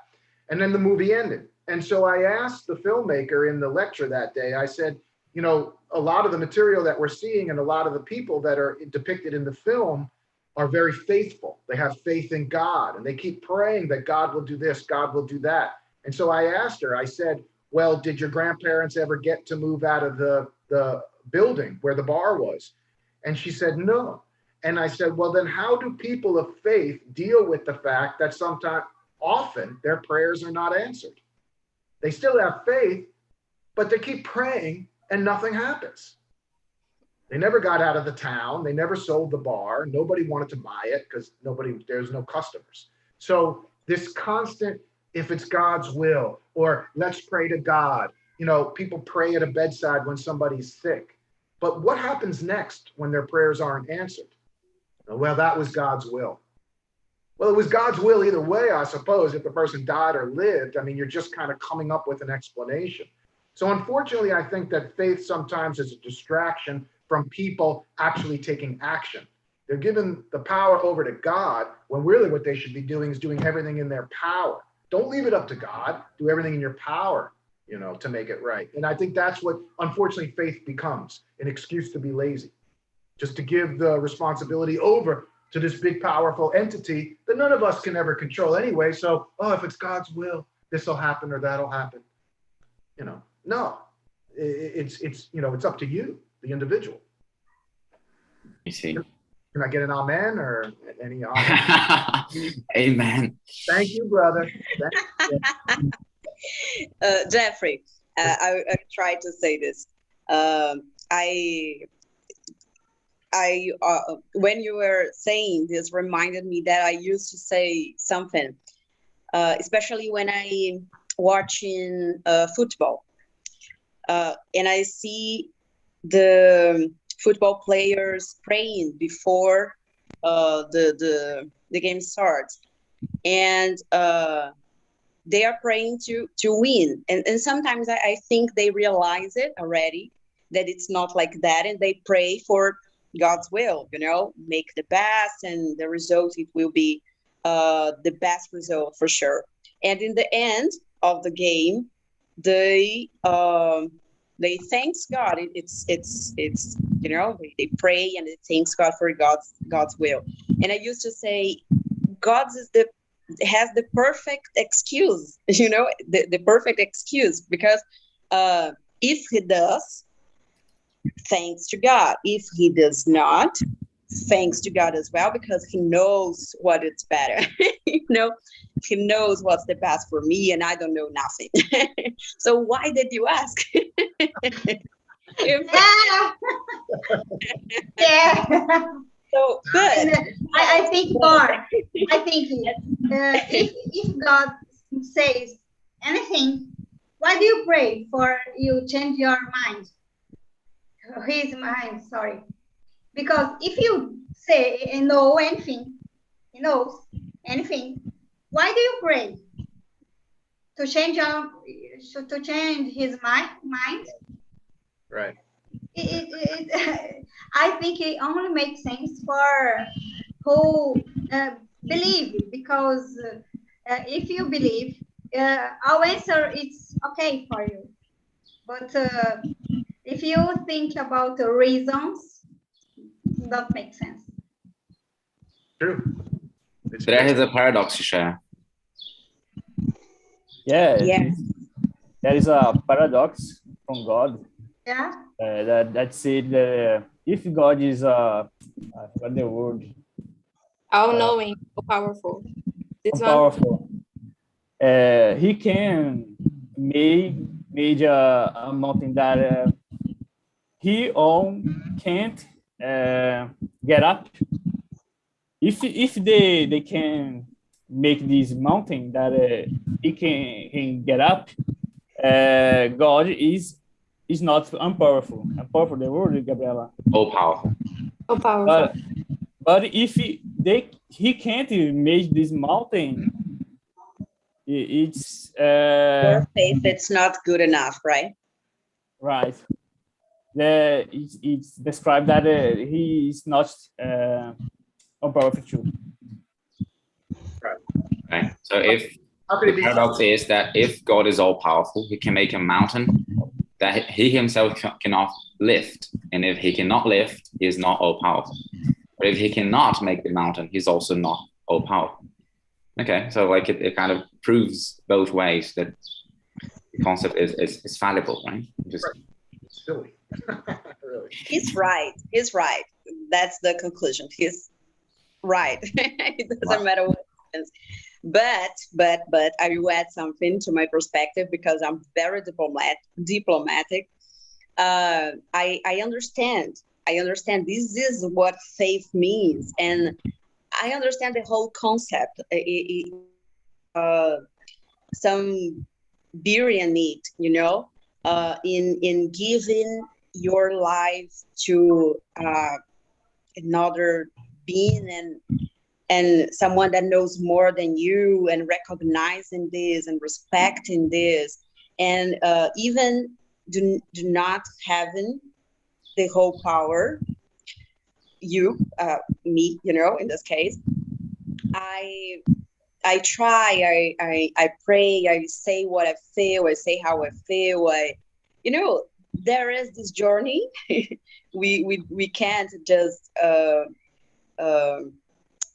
And then the movie ended. And so I asked the filmmaker in the lecture that day, I said, a lot of the material that we're seeing and a lot of the people that are depicted in the film are very faithful. They have faith in God, and they keep praying that God will do this, God will do that. And so I asked her, I said, well, did your grandparents ever get to move out of the building where the bar was? And she said, no. And I said, well, then how do people of faith deal with the fact that often their prayers are not answered? They still have faith, but they keep praying and nothing happens. They never got out of the town. They never sold the bar. Nobody wanted to buy it because there's no customers. So this constant, if it's God's will, or let's pray to God. People pray at a bedside when somebody's sick. But what happens next when their prayers aren't answered? Well, that was God's will. Well, it was God's will either way, I suppose, if the person died or lived. You're just kind of coming up with an explanation. So unfortunately, I think that faith sometimes is a distraction from people actually taking action. They're giving the power over to God when really what they should be doing is doing everything in their power. Don't leave it up to God. Do everything in your power, to make it right. And I think that's what, unfortunately, faith becomes, an excuse to be lazy, just to give the responsibility over to this big, powerful entity that none of us can ever control anyway. So, if it's God's will, this will happen or that'll happen. No, it's up to you, the individual. You see. Can I get an amen or any amen? Amen. Thank you, brother. Jeffrey, I tried to say this. When you were saying this, reminded me that I used to say something, especially when I watching football, and I see the football players praying before the game starts, and they are praying to win. And sometimes I think they realize it already, that it's not like that, and they pray for God's will, make the best, and the result, it will be the best result for sure. And in the end of the game, they thanks God. It's they pray and they thanks God for God's will. And I used to say, God's has the perfect excuse, the perfect excuse, because if he does, thanks to God. If he does not, thanks to God as well, because he knows what is better. He knows what's the best for me, and I don't know nothing. So why did you ask? Yeah. So good. I think more. I think if God says anything, why do you pray for you change your mind? His mind, sorry. Because if you say know anything, he knows anything, why do you pray? To change his mind? Right. I think it only makes sense for who believe, because if you believe, our answer is okay for you. But if you think about the reasons, that makes sense. True. It's There true. is a paradox to share. Yeah, Yeah. there is a paradox from God Yeah. that said that if God is I forgot the word, All knowing, all powerful. This one, powerful, he can made a mountain that he own can't get up. If they can make this mountain that he can get up, God is not unpowerful. Unpowerful, the word, Gabriela. All powerful. all powerful. But if he can't make this mountain, it's Your faith, it's not good enough, right? right. It's described that he is not unpowerful too. Right. So if How could the it be? paradox is that if God is all powerful, he can make a mountain that he himself cannot lift. And if he cannot lift, he is not all powerful. But if he cannot make the mountain, he's also not all powerful. Okay, so like it kind of proves both ways that the concept is fallible, right? Just It's silly. Really. He's right. He's right. That's the conclusion. He's right. It doesn't matter what happens. But I will add something to my perspective because I'm very diplomatic. I understand. I understand this is what faith means, and I understand the whole concept. Some brilliant need, you know, in giving your life to another being and someone that knows more than you, and recognizing this and respecting this, and even do not having the whole power, me, you know, in this case, I try, I pray, I say what I feel, I say how I feel, you know, there is this journey. we can't just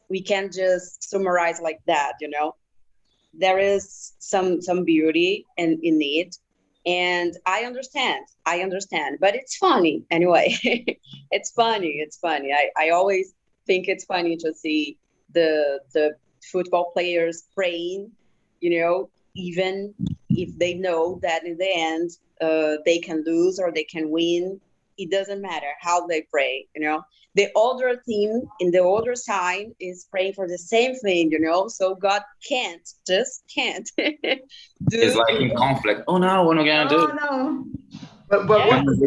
we can't just summarize like that, you know. There is some beauty in it, and I understand, but it's funny anyway. It's funny. I always think it's funny to see the football players praying, you know, even if they know that in the end they can lose or they can win. It doesn't matter how they pray, you know. The other team in the other side is praying for the same thing, you know. So God just can't. it's like in conflict. Oh no, what am I gonna do? Oh no. But Yeah. one thing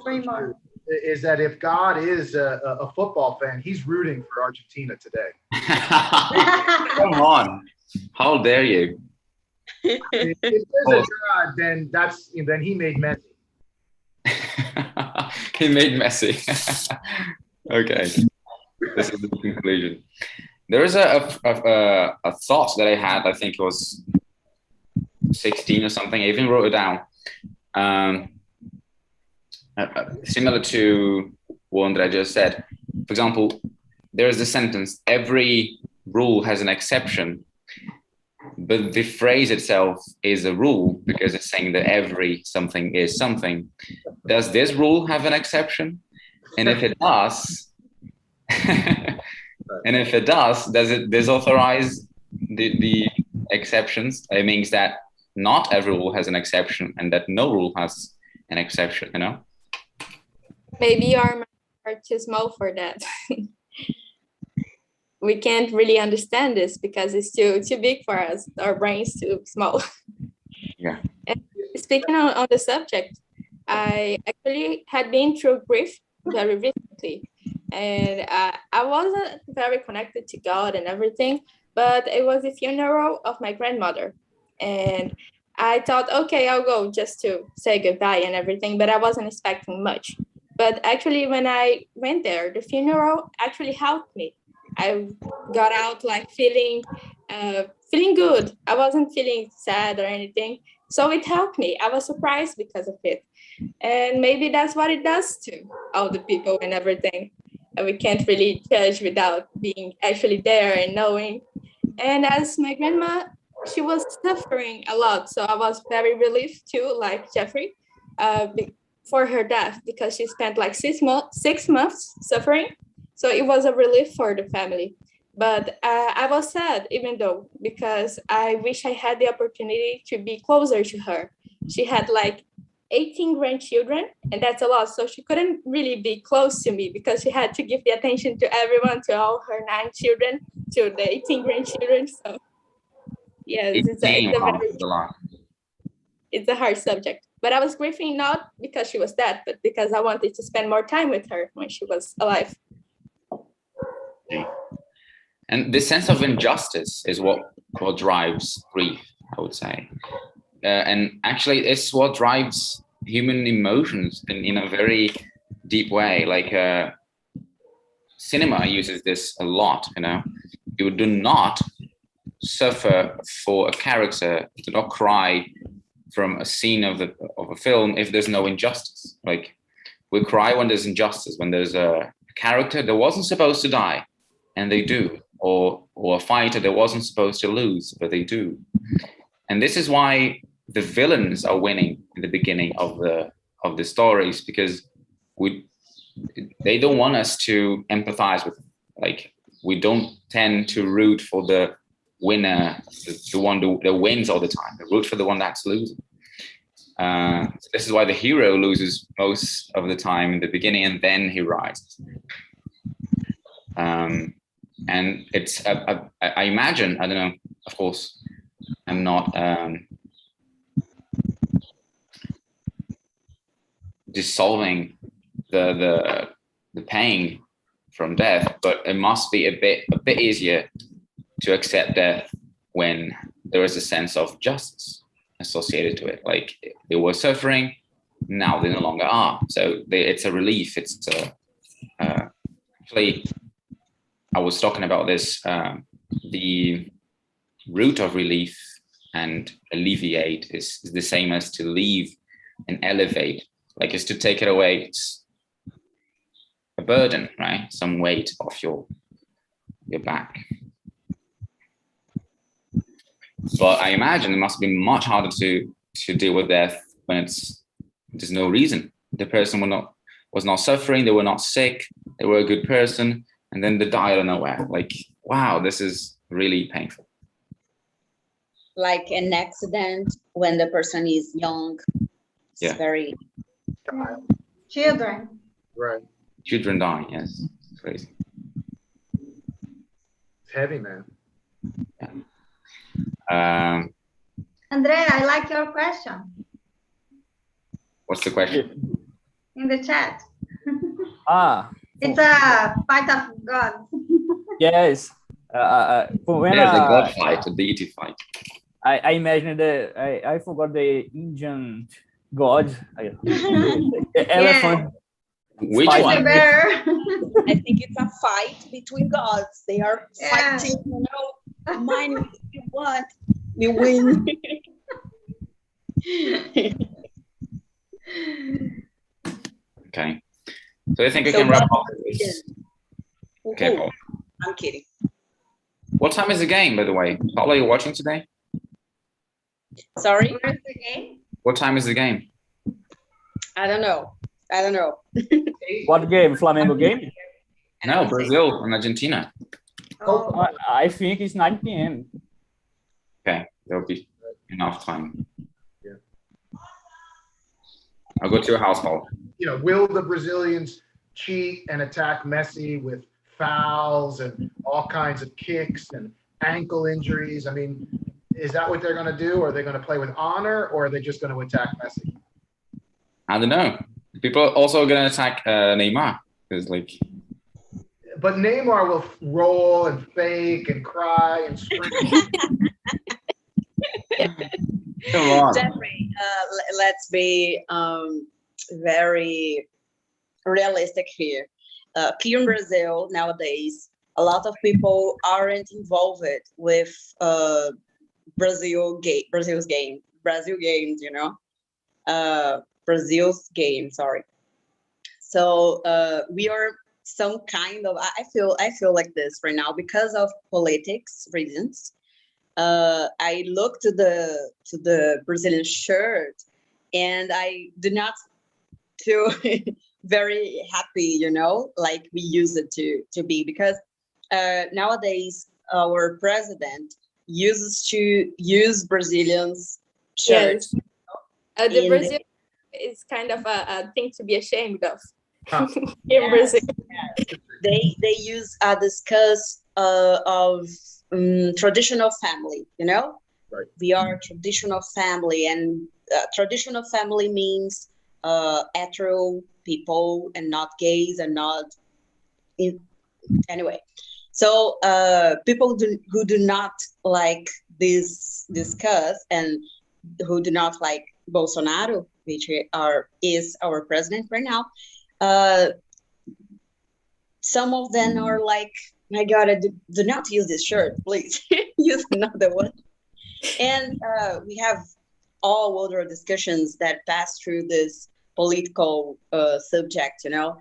Pray is more. is that if God is a football fan, he's rooting for Argentina today. Come on, how dare you? If there's a God, then he made Messi. He made Messi. Okay, this is the conclusion. There is a thought that I had. I think it was 16 or something. I even wrote it down. Similar to one that I just said. For example, there is a sentence: every rule has an exception. But the phrase itself is a rule because it's saying that every something is something. Does this rule have an exception? And if it does, does it disauthorize the exceptions? It means that not every rule has an exception and that no rule has an exception, you know? Maybe our minds are too small for that. We can't really understand this because it's too big for us. Our brain's too small. Yeah. And speaking on the subject, I actually had been through grief very recently. Catholic, and I wasn't very connected to God and everything, but it was the funeral of my grandmother, and I thought, okay, I'll go just to say goodbye and everything, but I wasn't expecting much. But actually, when I went there, the funeral actually helped me. I got out like feeling good. I wasn't feeling sad or anything. So it helped me. I was surprised because of it. And maybe that's what it does to all the people and everything. And we can't really judge without being actually there and knowing. And as my grandma, she was suffering a lot. So I was very relieved too, like Jeffrey, for her death, because she spent like 6 months suffering. So it was a relief for the family. But I was sad, even though, because I wish I had the opportunity to be closer to her. She had like 18 grandchildren, and that's a lot. So she couldn't really be close to me because she had to give the attention to everyone, to all her 9 children, to the 18 grandchildren. So yes, it's a hard subject. But I was grieving not because she was dead, but because I wanted to spend more time with her when she was alive. And this sense of injustice is what drives grief, I would say. And actually, it's what drives human emotions in a very deep way. Like cinema uses this a lot, you know. You do not suffer for a character, do not cry from a scene of a film if there's no injustice. Like, we cry when there's injustice, when there's a character that wasn't supposed to die, and they do, or a fighter that wasn't supposed to lose, but they do. And this is why the villains are winning in the beginning of the stories, because they don't want us to empathize with them. Like, we don't tend to root for the winner, the one that wins all the time. We root for the one that's losing. So this is why the hero loses most of the time in the beginning, and then he rises. And it's, I imagine, I don't know, of course, I'm not dissolving the pain from death, but it must be a bit easier to accept death when there is a sense of justice associated to it. Like, they were suffering, now they no longer are. So it's a relief. It's actually, I was talking about this, the root of relief and alleviate is the same as to leave and elevate. Like, it's to take it away. It's a burden, right? Some weight off your back. But I imagine it must be much harder to deal with death when there's no reason. The person was not suffering, they were not sick, they were a good person, and then they died out of nowhere. Like, wow, this is really painful. Like an accident when the person is young. It's Yeah. very... Children. Right. Children dying, yes. It's crazy. It's heavy, man. Andrea, I like your question What's the question? in the chat. It's a fight of God. Yes. When There's a god fight, a deity fight. I imagine I forgot the Indian god. The elephant. Which Fight. one? I think it's a fight between gods. They are fighting, you know, mine if you want, we win. Okay. So I think we can wrap up this. Okay, Paul. I'm kidding. What time is the game, by the way? Paul, are you watching today? Sorry? Where's the game? What time is the game? I don't know. What game? Flamengo game? No, Brazil and Argentina. Oh, I think it's 9 p.m. Okay, there'll be enough time. Yeah. I'll go to your house, Paul. You know, will the Brazilians cheat and attack Messi with fouls and all kinds of kicks and ankle injuries? I mean, is that what they're going to do? Or are they going to play with honor, or are they just going to attack Messi? I don't know. People are also going to attack Neymar, Because like, But Neymar will roll and fake and cry and scream. come on. Jeffrey, let's be very realistic here. Here in Brazil nowadays, a lot of people aren't involved with Brazil games, you know, Brazil's game. Sorry. So we are some kind of. I feel like this right now because of politics reasons. I look to the Brazilian shirt, and I do not feel very happy, you know, like we used it to be, because nowadays our president uses to use Brazilians shirts. Yes. The in Brazil is kind of a thing to be ashamed of. Huh. In Brazil. They use a discuss of traditional family, you know. Right. We are traditional family, and traditional family means hetero people and not gays and not anyway. So people who do not like this discuss, and who do not like Bolsonaro, which is our president right now, some of them are like, my God, do not use this shirt, please. Use another one. And we have all other discussions that pass through this political subject, you know.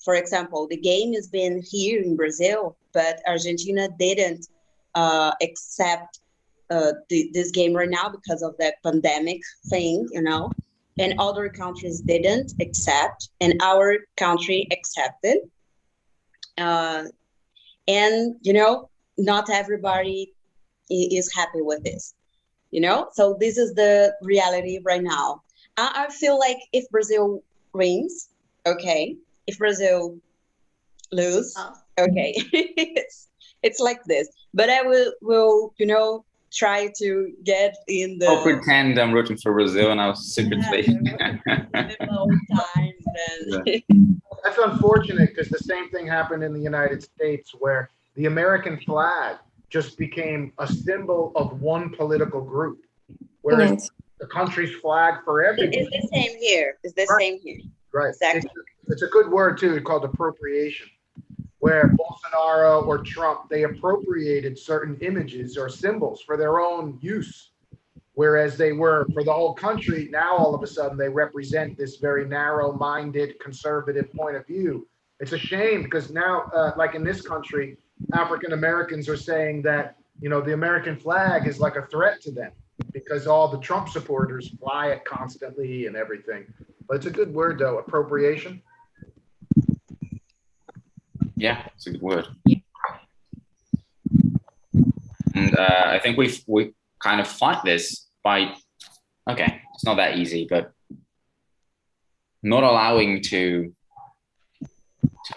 For example, the game has been here in Brazil, but Argentina didn't accept this game right now because of that pandemic thing, you know. And other countries didn't accept, and our country accepted. And, you know, not everybody is happy with this, you know? So this is the reality right now. I feel like if Brazil wins, okay. If Brazil lose, okay. it's like this. But I will, you know, try to get in the... I'll pretend I'm rooting for Brazil and I'll secretly... That's unfortunate, because the same thing happened in the United States, where the American flag just became a symbol of one political group, whereas the country's flag for everybody. It's the same here. It's the same here. Right. Exactly. It's a good word too, called appropriation, where Bolsonaro or Trump, they appropriated certain images or symbols for their own use, whereas they were for the whole country. Now all of a sudden they represent this very narrow-minded conservative point of view. It's a shame, because now, like in this country, African Americans are saying that, you know, the American flag is like a threat to them because all the Trump supporters fly it constantly and everything. But it's a good word though, appropriation. Yeah, it's a good word. And I think we kind of fight this by, okay, it's not that easy, but not allowing to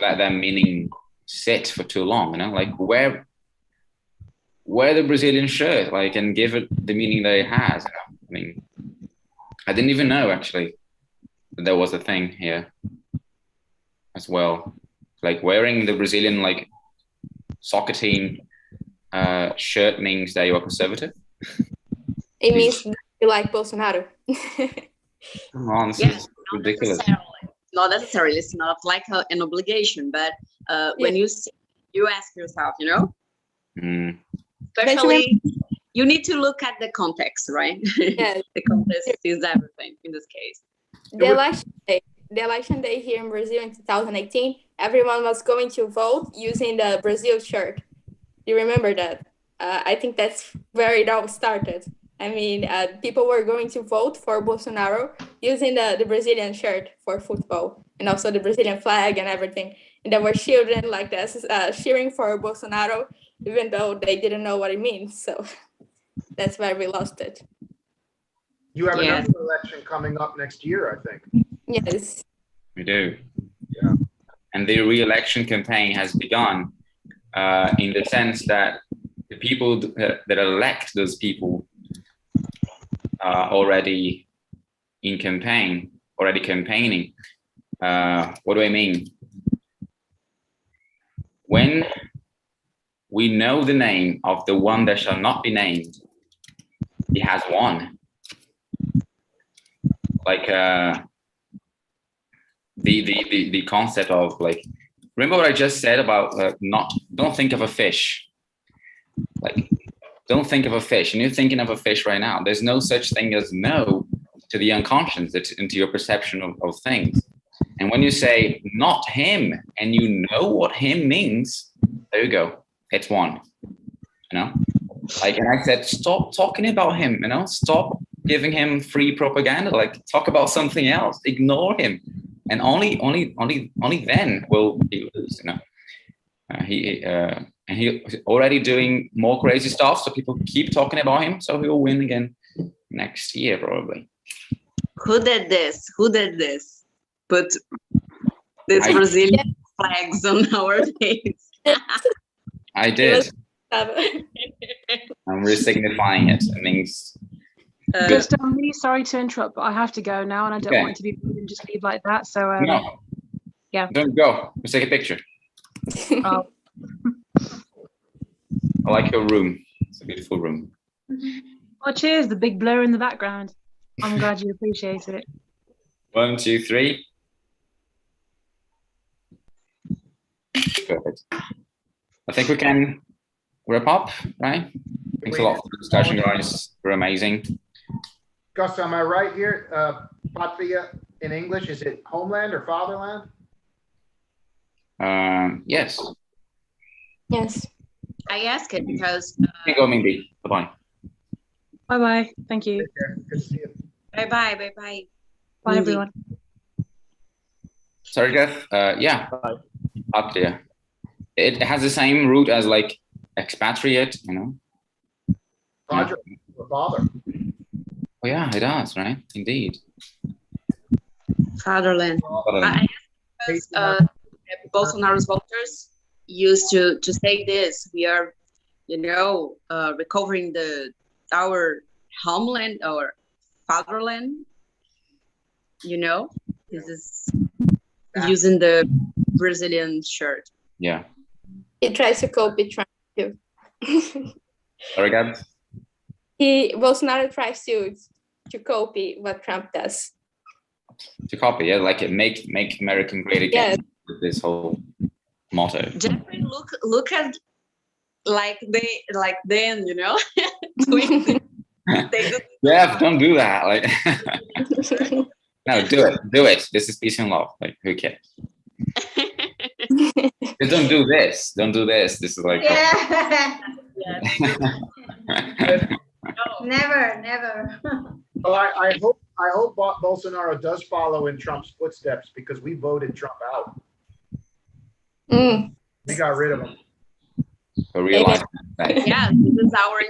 let that meaning sit for too long, you know, like wear the Brazilian shirt, like, and give it the meaning that it has. You know? I mean, I didn't even know actually that there was a thing here as well. Like wearing the Brazilian like soccer team shirt means that you are conservative. It means that you like Bolsonaro. Come on, this is ridiculous. Not necessarily. It's not like an obligation, but when you see, you ask yourself, you know, especially you need to look at the context, right? Yeah. The context is everything in this case. The election day here in Brazil in 2018, everyone was going to vote using the Brazil shirt. You remember that? I think that's where it all started. I mean, people were going to vote for Bolsonaro using the Brazilian shirt for football, and also the Brazilian flag and everything. And there were children like this cheering for Bolsonaro, even though they didn't know what it means. So that's why we lost it. You have another election coming up next year, I think. Yes. We do. Yeah. And the re-election campaign has begun in the sense that the people that elect those people are already campaigning. What do I mean? when we know the name of the one that shall not be named, he has won. Like the concept of like, remember what I just said about don't think of a fish. Like, don't think of a fish. And you're thinking of a fish right now. There's no such thing as no to the unconscious, into your perception of things. And when you say not him, and you know what him means, there you go. It's one. You know, like, and I said, stop talking about him. You know, stop giving him free propaganda. Like, talk about something else. Ignore him, and only then will he lose. You know, and he's already doing more crazy stuff. So people keep talking about him. So he will win again next year probably. Who did this? Who did this? Put this Brazilian flags on our face. I did. I'm re-signifying it. It means. Just, I'm really sorry to interrupt, but I have to go now, and I don't want to be rude and just leave like that. So no. Yeah. Don't go. Let's take a picture. Oh. I like your room. It's a beautiful room. Oh, cheers! The big blur in the background. I'm glad you appreciate it. 1, 2, 3. Perfect. I think we can wrap up, right? Thanks a lot for the discussion, guys. You're amazing. Gus, am I right here? Patria in English, is it homeland or fatherland? Yes. Yes. I ask it because. Go, Mindy. Bye-bye. Bye-bye. Thank you. Take care. Good to see you. Bye-bye. Bye-bye. Bye, everyone. Sorry, Jeff. Yeah. Patria. It has the same root as like expatriate, you know. Roger, your father. Oh yeah, it does, right? Indeed. Fatherland. I asked because Bolsonaro's voters used to say this. We are, you know, recovering our homeland, our fatherland. You know, this is using the Brazilian shirt. Yeah. He tries to copy Trump too. Sorry, Gab. Bolsonaro tries to copy what Trump does. To copy, yeah, like make American great again. Yes. With this whole motto. Jeffrey, look at like them, you know. Jeff, don't do that. Like, no, do it. This is peace and love. Like, who cares? Just don't do this. Don't do this. This is like. Yeah. No. Never. Well, I hope Bolsonaro does follow in Trump's footsteps, because we voted Trump out. We got rid of him. So realize that. Yeah, this is our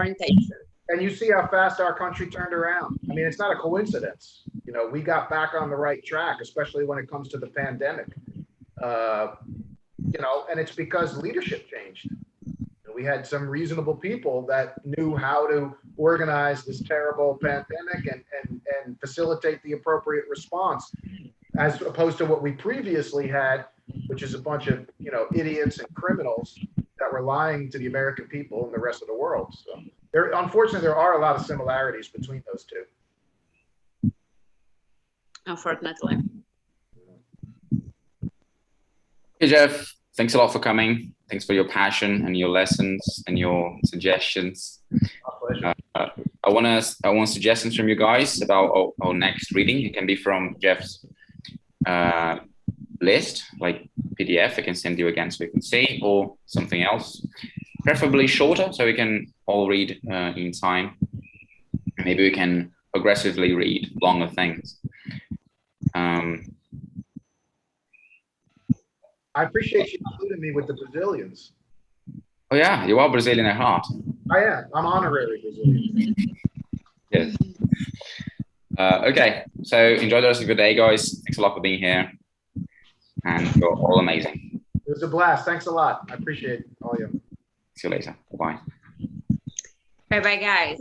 intention. And you see how fast our country turned around. I mean, it's not a coincidence. You know, we got back on the right track, especially when it comes to the pandemic. You know, and it's because leadership changed. We had some reasonable people that knew how to organize this terrible pandemic and facilitate the appropriate response, as opposed to what we previously had, which is a bunch of, you know, idiots and criminals that were lying to the American people and the rest of the world. So unfortunately, there are a lot of similarities between those two. Unfortunately. Hey, Jeff, thanks a lot for coming. Thanks for your passion and your lessons and your suggestions. I want suggestions from you guys about our next reading. It can be from Jeff's list, like PDF. I can send you again so you can see, or something else, preferably shorter, so we can all read in time. Maybe we can progressively read longer things. I appreciate you including me with the Brazilians. Oh yeah, you are Brazilian at heart. I am. I'm honorary Brazilian. Yes. Okay, so enjoy the rest of your day, guys. Thanks a lot for being here. And you're all amazing. It was a blast. Thanks a lot. I appreciate all of you. See you later. Bye-bye. Bye-bye, guys.